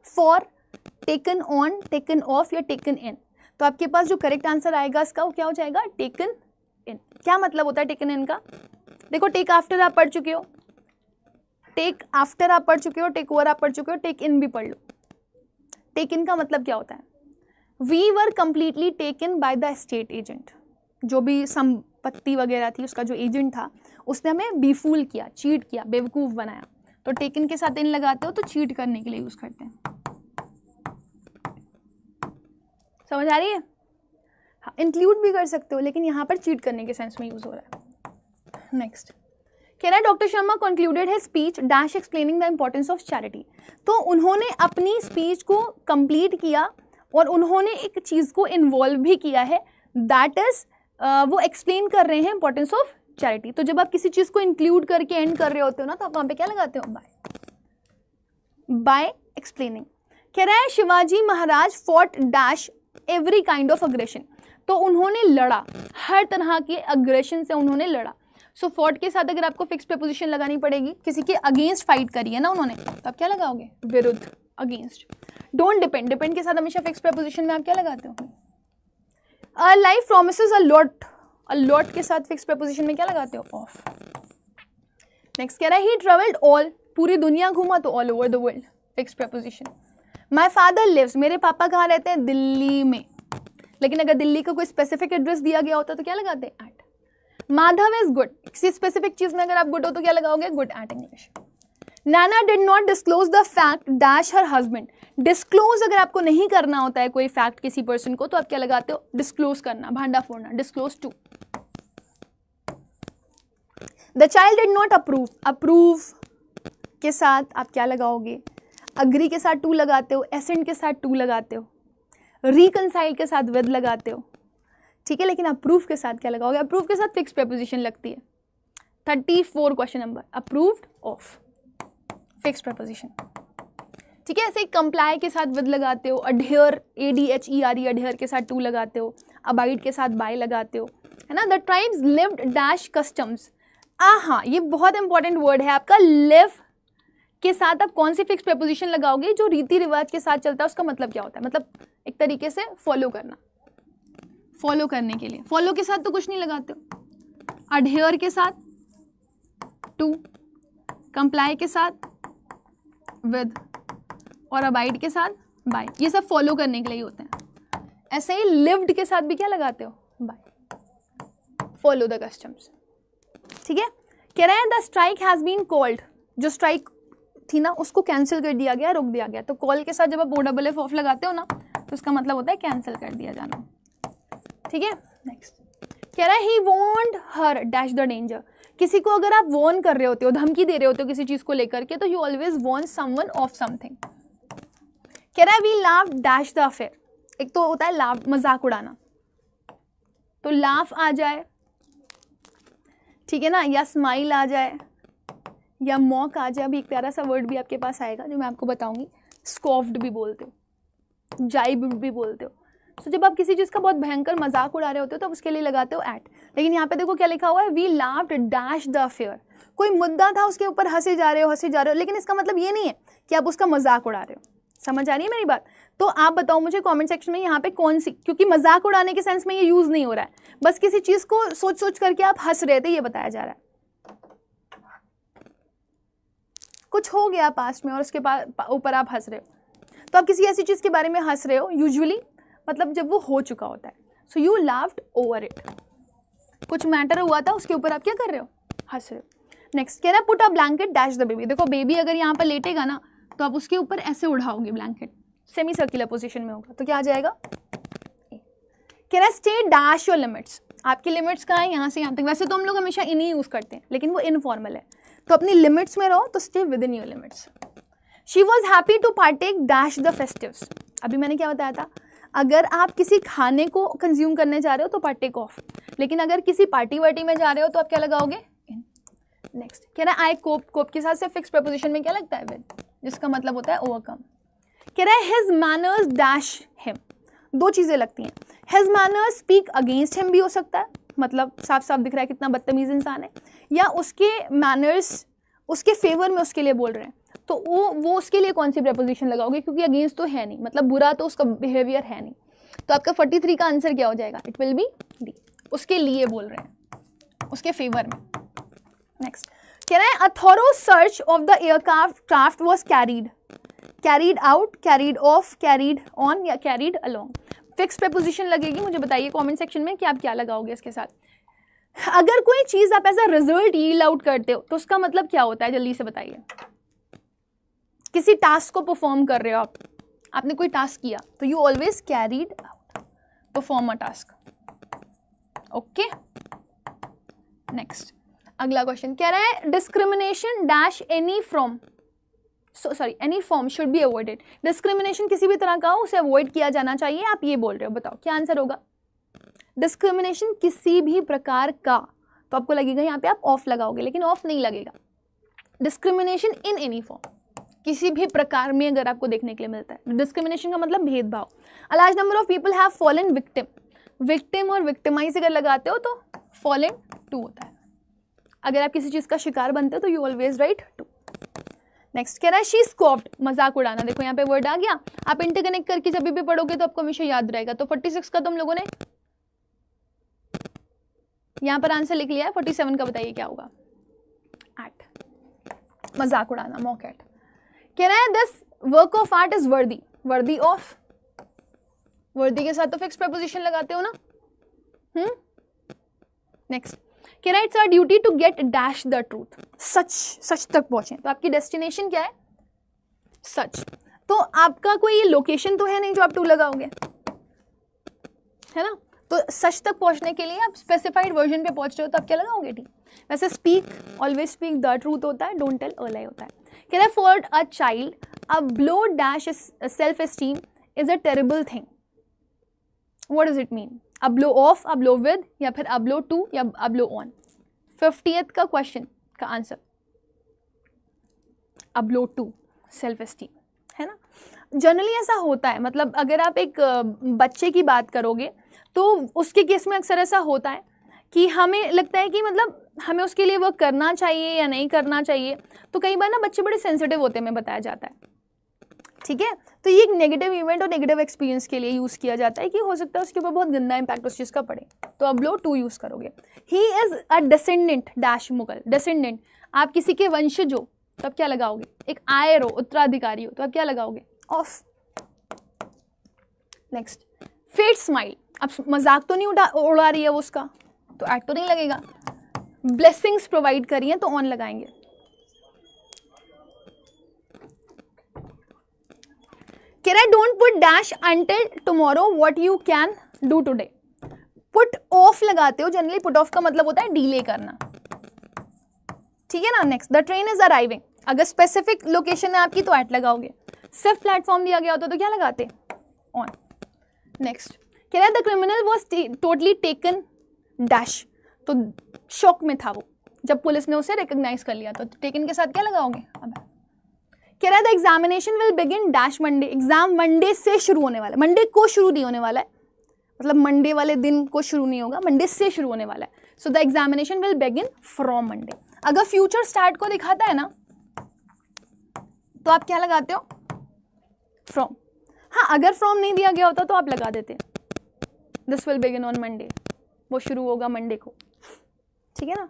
for, taken on, taken off या टेकन इन, तो आपके पास जो करेक्ट आंसर आएगा इसका वो क्या हो जाएगा, टेकन इन। क्या मतलब होता है टेकन इन का, देखो टेक आफ्टर आप पढ़ चुके हो, टेक आफ्टर आप पढ़ चुके हो, टेक ओवर आप पढ़ चुके हो, टेक इन भी पढ़ लो। टेक इन का मतलब क्या होता है, we were completely taken by the estate agent, जो भी संपत्ति वगैरह थी उसका जो एजेंट था उसने हमें बेफूल किया, चीट किया, बेवकूफ़ बनाया। तो टेकन के साथ इन लगाते हो तो चीट करने के लिए यूज़ करते हैं, समझ आ रही है। हाँ, इंक्लूड भी कर सकते हो, लेकिन यहाँ पर चीट करने के सेंस में यूज़ हो रहा है। नेक्स्ट कह रहा है डॉक्टर शर्मा कंक्लूडेड है speech dash explaining the importance of charity. तो उन्होंने अपनी स्पीच को कंप्लीट किया और उन्होंने एक चीज़ को इन्वॉल्व भी किया है, दैट इज वो एक्सप्लेन कर रहे हैं इंपॉर्टेंस ऑफ चैरिटी। तो जब आप किसी चीज़ को इंक्लूड करके एंड कर रहे होते हो ना, तो आप वहाँ पे क्या लगाते हो, बाय एक्सप्लेनिंग। कह रहा है Shivaji Maharaj fought dash every kind of aggression, तो उन्होंने लड़ा, हर तरह के अग्रेशन से उन्होंने लड़ा। सो फॉट के साथ अगर आपको फिक्स प्रीपोजिशन लगानी पड़ेगी, किसी के अगेंस्ट फाइट करी है ना उन्होंने, तो आप क्या लगाओगे, विरुद्ध, अगेंस्ट। डोंट डिपेंड, डिपेंड के साथ हमेशा फिक्स प्रीपोजिशन में आप क्या लगाते हो, a life promises a lot, a lot के साथ फिक्स प्रीपोजिशन में क्या लगाते हो, ऑफ। नेक्स्ट कह रहा है ही ट्रेवल्ड ऑल, पूरी दुनिया घूमा, तो all over the world, fix preposition. My father lives, मेरे पापा कहाँ रहते हैं, दिल्ली में, लेकिन अगर दिल्ली का कोई स्पेसिफिक एड्रेस दिया गया होता तो क्या लगाते हैं, एट। माधव इज गुड, किसी स्पेसिफिक चीज में अगर आप गुड हो तो क्या लगाओगे, good at English. Naina did not disclose the fact dash her husband, disclose अगर आपको नहीं करना होता है कोई फैक्ट किसी पर्सन को, तो आप क्या लगाते हो, डिस्क्लोज करना, भांडा फोड़ना, disclose to. The child did not approve, approve के साथ आप क्या लगाओगे, अग्री के साथ टू लगाते हो, एसेंट के साथ टू लगाते हो, रिकनसाइल के साथ विद लगाते हो, ठीक है, लेकिन अप्रूव के साथ क्या लगाओगे, अप्रूव के साथ फिक्स प्रीपोजिशन लगती है। 34 question number, approved of, fix preposition, ठीक है। ऐसे कंप्लाई के साथ विद लगाते हो, अडहेयर, ADHERE, अडहेयर के साथ टू लगाते हो, अबाइड के साथ बाय लगाते हो, है ना। The tribes lived dash customs, हाँ ये बहुत इंपॉर्टेंट वर्ड है आपका, लिव के साथ आप कौन सी फिक्स प्रीपोजिशन लगाओगे, जो रीति रिवाज के साथ चलता है उसका मतलब क्या होता है, मतलब एक तरीके से फॉलो करना, फॉलो करने के लिए। फॉलो के साथ तो कुछ नहीं लगाते हो, अडहेयर के साथ टू, कंप्लाई के साथ विद, और अबाइड के साथ बाय। ये सब फॉलो करने के लिए होते हैं। ऐसे ही लिव्ड के साथ भी क्या लगाते हो? By, follow the customs. ठीक है, कह रहे हैं the strike has been called, जो स्ट्राइक थी ना उसको कैंसिल कर दिया गया, रोक दिया गया। तो कॉल के साथ जब आप OFF लगाते हो ना तो उसका मतलब होता है कैंसिल कर दिया जाना। ठीक है, नेक्स्ट कह रहा है he want her dash the danger. किसी को अगर आप वॉर्न कर रहे होते हो, धमकी दे रहे होते हो किसी चीज को लेकर के, तो you always warn someone of something. कह रहा है we laugh dash the affair. एक तो होता है लाफ, मजाक उड़ाना, तो लाफ आ जाए, ठीक है ना, या स्माइल आ जाए, या मॉक आ जाए। अभी एक प्यारा सा वर्ड भी आपके पास आएगा जो मैं आपको बताऊंगी। स्कॉफ्ड भी बोलते हो, जाइब भी बोलते हो। तो जब आप किसी चीज़ का बहुत भयंकर मजाक उड़ा रहे होते हो तो उसके लिए लगाते हो एट। लेकिन यहाँ पे देखो क्या लिखा हुआ है, we laughed dash the affair. कोई मुद्दा था उसके ऊपर हंसे जा रहे हो, लेकिन इसका मतलब ये नहीं है कि आप उसका मजाक उड़ा रहे हो। समझ आ रही है मेरी बात? तो आप बताओ मुझे कमेंट सेक्शन में यहाँ पे कौन सी, क्योंकि मजाक उड़ाने के सेंस में ये यूज नहीं हो रहा है, बस किसी चीज को सोच सोच करके आप हंस रहे थे, ये बताया जा रहा है। कुछ हो गया पास्ट में और उसके ऊपर आप हंस रहे हो, तो आप किसी ऐसी चीज के बारे में हंस रहे हो यूजुअली, मतलब जब वो हो चुका होता है। So you laughed over it. कुछ मैटर हुआ था उसके ऊपर आप क्या कर रहे हो? हंस रहे हो। नेक्स्ट कह रहा है put a blanket dash the baby. देखो बेबी अगर यहाँ पर लेटेगा ना तो आप उसके ऊपर ऐसे उड़ाओगे ब्लैंकेट, सेमी सर्कुलर पोजीशन में होगा, तो क्या आ जाएगा? कह रहा है स्टे डैश योर लिमिट्स। आपकी लिमिट्स कहाँ है? यहाँ से यहाँ तक। वैसे तो हम लोग हमेशा इन ही यूज करते हैं, लेकिन वो इनफॉर्मल है, तो अपनी लिमिट्स में रहो, तो stay within your limits. She was happy to partake dash the festives. अभी मैंने क्या बताया था, अगर आप किसी खाने को कंज्यूम करने जा रहे हो तो पार्टेक ऑफ, लेकिन अगर किसी पार्टी वार्टी में जा रहे हो तो आप क्या लगाओगे? इन। नेक्स्ट कह रहा है आई कोप। कोप के साथ से फिक्स प्रपोजिशन में क्या लगता है? विद, जिसका मतलब होता है ओवरकम। कह रहा है हिज मैनर्स डैश हिम। दो चीजें लगती हैं, his manners speak against him भी हो सकता है, मतलब साफ साफ दिख रहा है कितना बदतमीज इंसान है, या उसके मैनर्स उसके फेवर में उसके लिए बोल रहे हैं, तो वो उसके लिए कौन सी प्रपोजिशन लगाओगे? क्योंकि अगेंस्ट तो है नहीं, मतलब बुरा तो उसका बिहेवियर है नहीं, तो आपका 43 का आंसर क्या हो जाएगा? It will B D. उसके लिए बोल रहे हैं, उसके फेवर में। नेक्स्ट कह रहा है a thorough search of the aircraft was carried out, carried off, carried on या कैरीड अलोंग। फिक्स प्रपोजिशन लगेगी, मुझे बताइए कमेंट सेक्शन में कि आप क्या लगाओगे इसके साथ। अगर कोई चीज आप as a result yield out करते हो तो उसका मतलब क्या होता है? जल्दी से बताइए। किसी टास्क को परफॉर्म कर रहे हो आप, आपने कोई टास्क किया तो you always carried out, perform a task. Okay, next अगला क्वेश्चन कह रहा है discrimination dash any from, sorry any form should be avoided. Discrimination किसी भी तरह का हो उसे अवॉइड किया जाना चाहिए, आप ये बोल रहे हो। बताओ क्या आंसर होगा? डिस्क्रिमिनेशन किसी भी प्रकार का, तो आपको लगेगा यहाँ पे आप ऑफ लगाओगे, लेकिन ऑफ नहीं लगेगा। डिस्क्रिमिनेशन इन एनी फॉर्म, किसी भी प्रकार में अगर आपको देखने के लिए मिलता है। डिस्क्रिमिनेशन का मतलब भेदभाव। A large number of people have fallen victim. Victim और विक्टिमाइज अगर लगाते हो तो फॉलन टू होता है। अगर आप किसी चीज का शिकार बनते हो तो you always write to. Next कह रहा है शी स्कॉफ्ड, मजाक उड़ाना। देखो यहाँ पे वर्ड आ गया, आप इंटरकनेक्ट करके जब भी पढ़ोगे तो आपको हमेशा याद रहेगा। तो 46 का तुम लोगों ने यहाँ पर आंसर लिख लिया है, 47 का बताइए क्या होगा? एट, मजाक उड़ाना, मॉक एट। कह रहा है this work of art is वर्दी, वर्दी ऑफ, वर्दी के साथ तो फिक्स प्रपोजिशन लगाते हो ना। नेक्स्ट कह रहा है it's our duty to get dash the truth, सच, सच तक पहुंचे। तो आपकी डेस्टिनेशन क्या है? सच। तो आपका कोई लोकेशन तो है नहीं जो आप टू लगाओगे, है ना? तो सच तक पहुंचने के लिए आप स्पेसिफाइड वर्जन पे पहुंच रहे हो तो आप क्या लगाओगे? टी। वैसे speak, always speak the truth होता है, डोंट टेल अ लाई होता है। कह रहा है for a child a blow dash self esteem is a terrible thing. What does it mean? A blow of, a blow with, या फिर अ ब्लो टू, या अ ब्लो ऑन। 50th का question का answer a blow to, self esteem, है ना? Generally ऐसा होता है, मतलब अगर आप एक बच्चे की बात करोगे तो उसके केस में अक्सर ऐसा होता है कि हमें लगता है कि मतलब हमें उसके लिए वर्क करना चाहिए या नहीं करना चाहिए। तो कई बार ना बच्चे बड़े सेंसिटिव होते हैं, हमें बताया जाता है, ठीक है। तो ये एक नेगेटिव इवेंट और नेगेटिव एक्सपीरियंस के लिए यूज़ किया जाता है कि हो सकता है उसके ऊपर बहुत गंदा इंपैक्ट उस चीज़ का पड़े, तो अब लो टू यूज़ करोगे। He is a descendant dash Mughal, descendant आप किसी के वंशज हो तो अब क्या लगाओगे, एक आयर हो, उत्तराधिकारी हो, तो अब क्या लगाओगे, ऑफ। नेक्स्ट, फेट स्माइल, अब मजाक तो नहीं उड़ा रही है वो उसका, तो एट तो नहीं लगेगा। ब्लेसिंग्स प्रोवाइड करी है तो ऑन लगाएंगे। कह रहा है don't put dash until tomorrow what you can do today. Put off लगाते हो जनरली, पुट ऑफ का मतलब होता है डीले करना, ठीक है ना। Next, the train is arriving, अगर स्पेसिफिक लोकेशन है आपकी तो एट लगाओगे, सिर्फ प्लेटफॉर्म दिया गया होता तो क्या लगाते, ऑन। नेक्स्ट, कह रहा है the criminal was totally taken dash, तो शॉक में था वो जब पुलिस ने उसे रिकॉग्नाइज कर लिया, तो टेकन के साथ क्या लगाओगे। अब कह रहा है the examination will begin dash Monday, exam Monday से शुरू होने वाला है, मंडे को शुरू नहीं होने वाला है, मतलब मंडे वाले दिन को शुरू नहीं होगा, मंडे से शुरू होने वाला है। So the examination will begin from Monday. अगर फ्यूचर स्टार्ट को दिखाता है ना तो आप क्या लगाते हो, फ्रॉम। हाँ, अगर फ्रॉम नहीं दिया गया होता तो आप लगा देते this will begin on Monday, वो शुरू होगा मंडे को, ठीक है ना।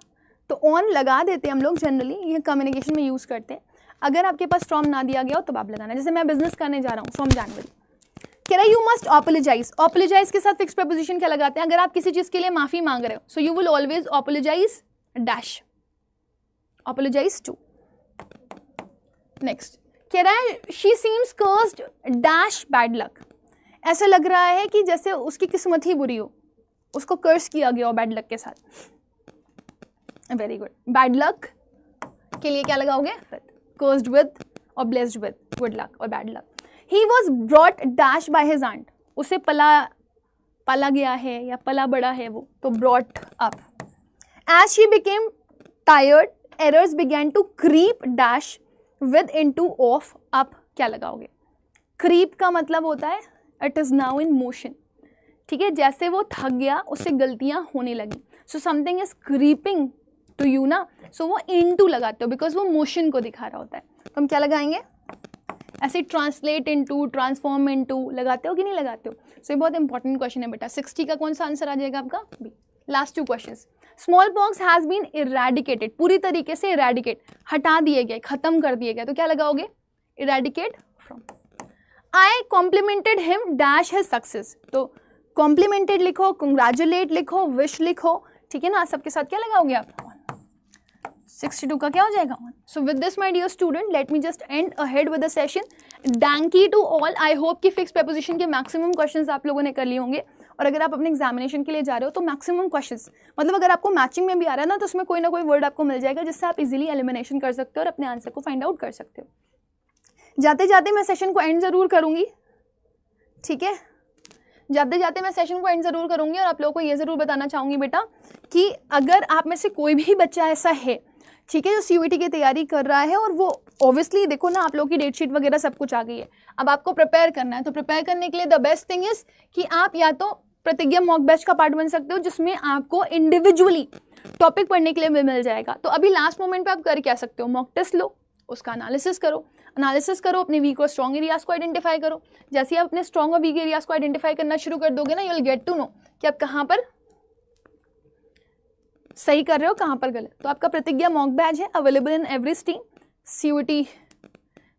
तो ऑन लगा देते हैं हम लोग जनरली, ये कम्युनिकेशन में यूज़ करते हैं। अगर आपके पास फ्रॉम ना दिया गया हो तो आप लगाना, जैसे मैं बिजनेस करने जा रहा हूँ फ्रॉम जनवरी। कह रहा है यू मस्ट ऑपोलोजाइज, ऑपोलोजाइज के साथ फिक्स प्रपोजिशन क्या लगाते हैं, अगर आप किसी चीज़ के लिए माफ़ी मांग रहे हो, so you will always apologize dash, apologize to. Next, कह रहा है she seems cursed dash bad luck, ऐसा लग रहा है कि जैसे उसकी किस्मत ही बुरी हो, उसको कर्स किया गया हो बैड लक के साथ। वेरी गुड, बैड लक के लिए क्या लगाओगे, कर्स्ड विद और ब्लेस्ड विद, गुड लक और bad luck. He was brought dash by his aunt, उसे पाला गया है या पला बड़ा है वो, तो brought up. As she became tired errors began to creep dash with into of, up क्या लगाओगे। क्रीप का मतलब होता है it is now in motion, ठीक है, जैसे वो थक गया उससे गलतियां होने लगी, so something is creeping to you ना, सो वो इनटू लगाते हो बिकॉज वो मोशन को दिखा रहा होता है, तो हम क्या लगाएंगे, ऐसे ट्रांसलेट इनटू, ट्रांसफॉर्म इनटू लगाते हो कि नहीं लगाते हो। सो ये बहुत इंपॉर्टेंट क्वेश्चन है बेटा, 60 का कौन सा आंसर आ जाएगा आपका, B. Last two questions, small pox has been eradicated, पूरी तरीके से इरेडिकेट, हटा दिए गए, खत्म कर दिए गए, तो क्या लगाओगे, eradicate from. I complimented him dash his success, तो कॉम्प्लीमेंटेड लिखो, कंग्रेचुलेट लिखो, विश लिखो, ठीक है ना, सबके साथ क्या लगाओगे आप, 62 का क्या हो जाएगा, so with this my dear student let me just end ahead with the session. Thank you to all, I hope कि फिक्स प्रीपोजिशन के मैक्सिमम क्वेश्चंस आप लोगों ने कर लिए होंगे, और अगर आप अपने एग्जामिनेशन के लिए जा रहे हो तो मैक्सिमम क्वेश्चंस, मतलब अगर आपको मैचिंग में भी आ रहा है ना तो उसमें कोई ना कोई वर्ड आपको मिल जाएगा जिससे आप इजीली एलिमिनेशन कर सकते हो और अपने आंसर को फाइंड आउट कर सकते हो। जाते जाते मैं सेशन को एंड ज़रूर करूँगी, ठीक है, जाते जाते मैं सेशन को एंड ज़रूर करूँगी, और आप लोगों को ये ज़रूर बताना चाहूँगी बेटा कि अगर आप में से कोई भी बच्चा ऐसा है, ठीक है, जो CUET की तैयारी कर रहा है, और वो ऑब्वियसली देखो ना आप लोगों की डेट शीट वगैरह सब कुछ आ गई है, अब आपको प्रिपेयर करना है, तो प्रिपेयर करने के लिए द बेस्ट थिंग इज कि आप या तो प्रतिज्ञा मॉक बैच का पार्ट बन सकते हो जिसमें आपको इंडिविजुअली टॉपिक पढ़ने के लिए मिल जाएगा। तो अभी लास्ट मोमेंट पे आप कर क्या सकते हो, मॉक टेस्ट लो, उसका एनालिसिस करो, अपने वीक और स्ट्रॉन्ग एरियाज को आइडेंटिफाई करो। जैसे ही आप अपने स्ट्रॉन्ग और वीक एरियाज को आइडेंटिफाई करना शुरू कर दोगे ना, you will get to know कि आप कहाँ पर सही कर रहे हो, कहाँ पर गलत। तो आपका प्रतिज्ञा मॉक बैच है, available in every stream, CUET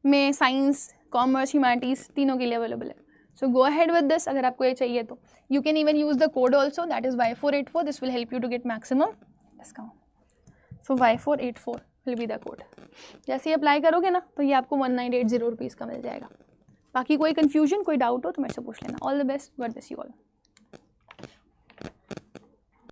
में साइंस, कॉमर्स, ह्यूमैनिटीज़ तीनों के लिए अवेलेबल है। So go ahead with this, अगर आपको ये चाहिए तो you can even use the code also, that is Y484, this will help you to get maximum discount. So Y484 will be the code. जैसे ही अप्लाई करोगे ना तो ये आपको 1980 रुपीज़ का मिल जाएगा। बाकी कोई कन्फ्यूजन, कोई डाउट हो तो मेरे से पूछ लेना। All the best, God bless you all.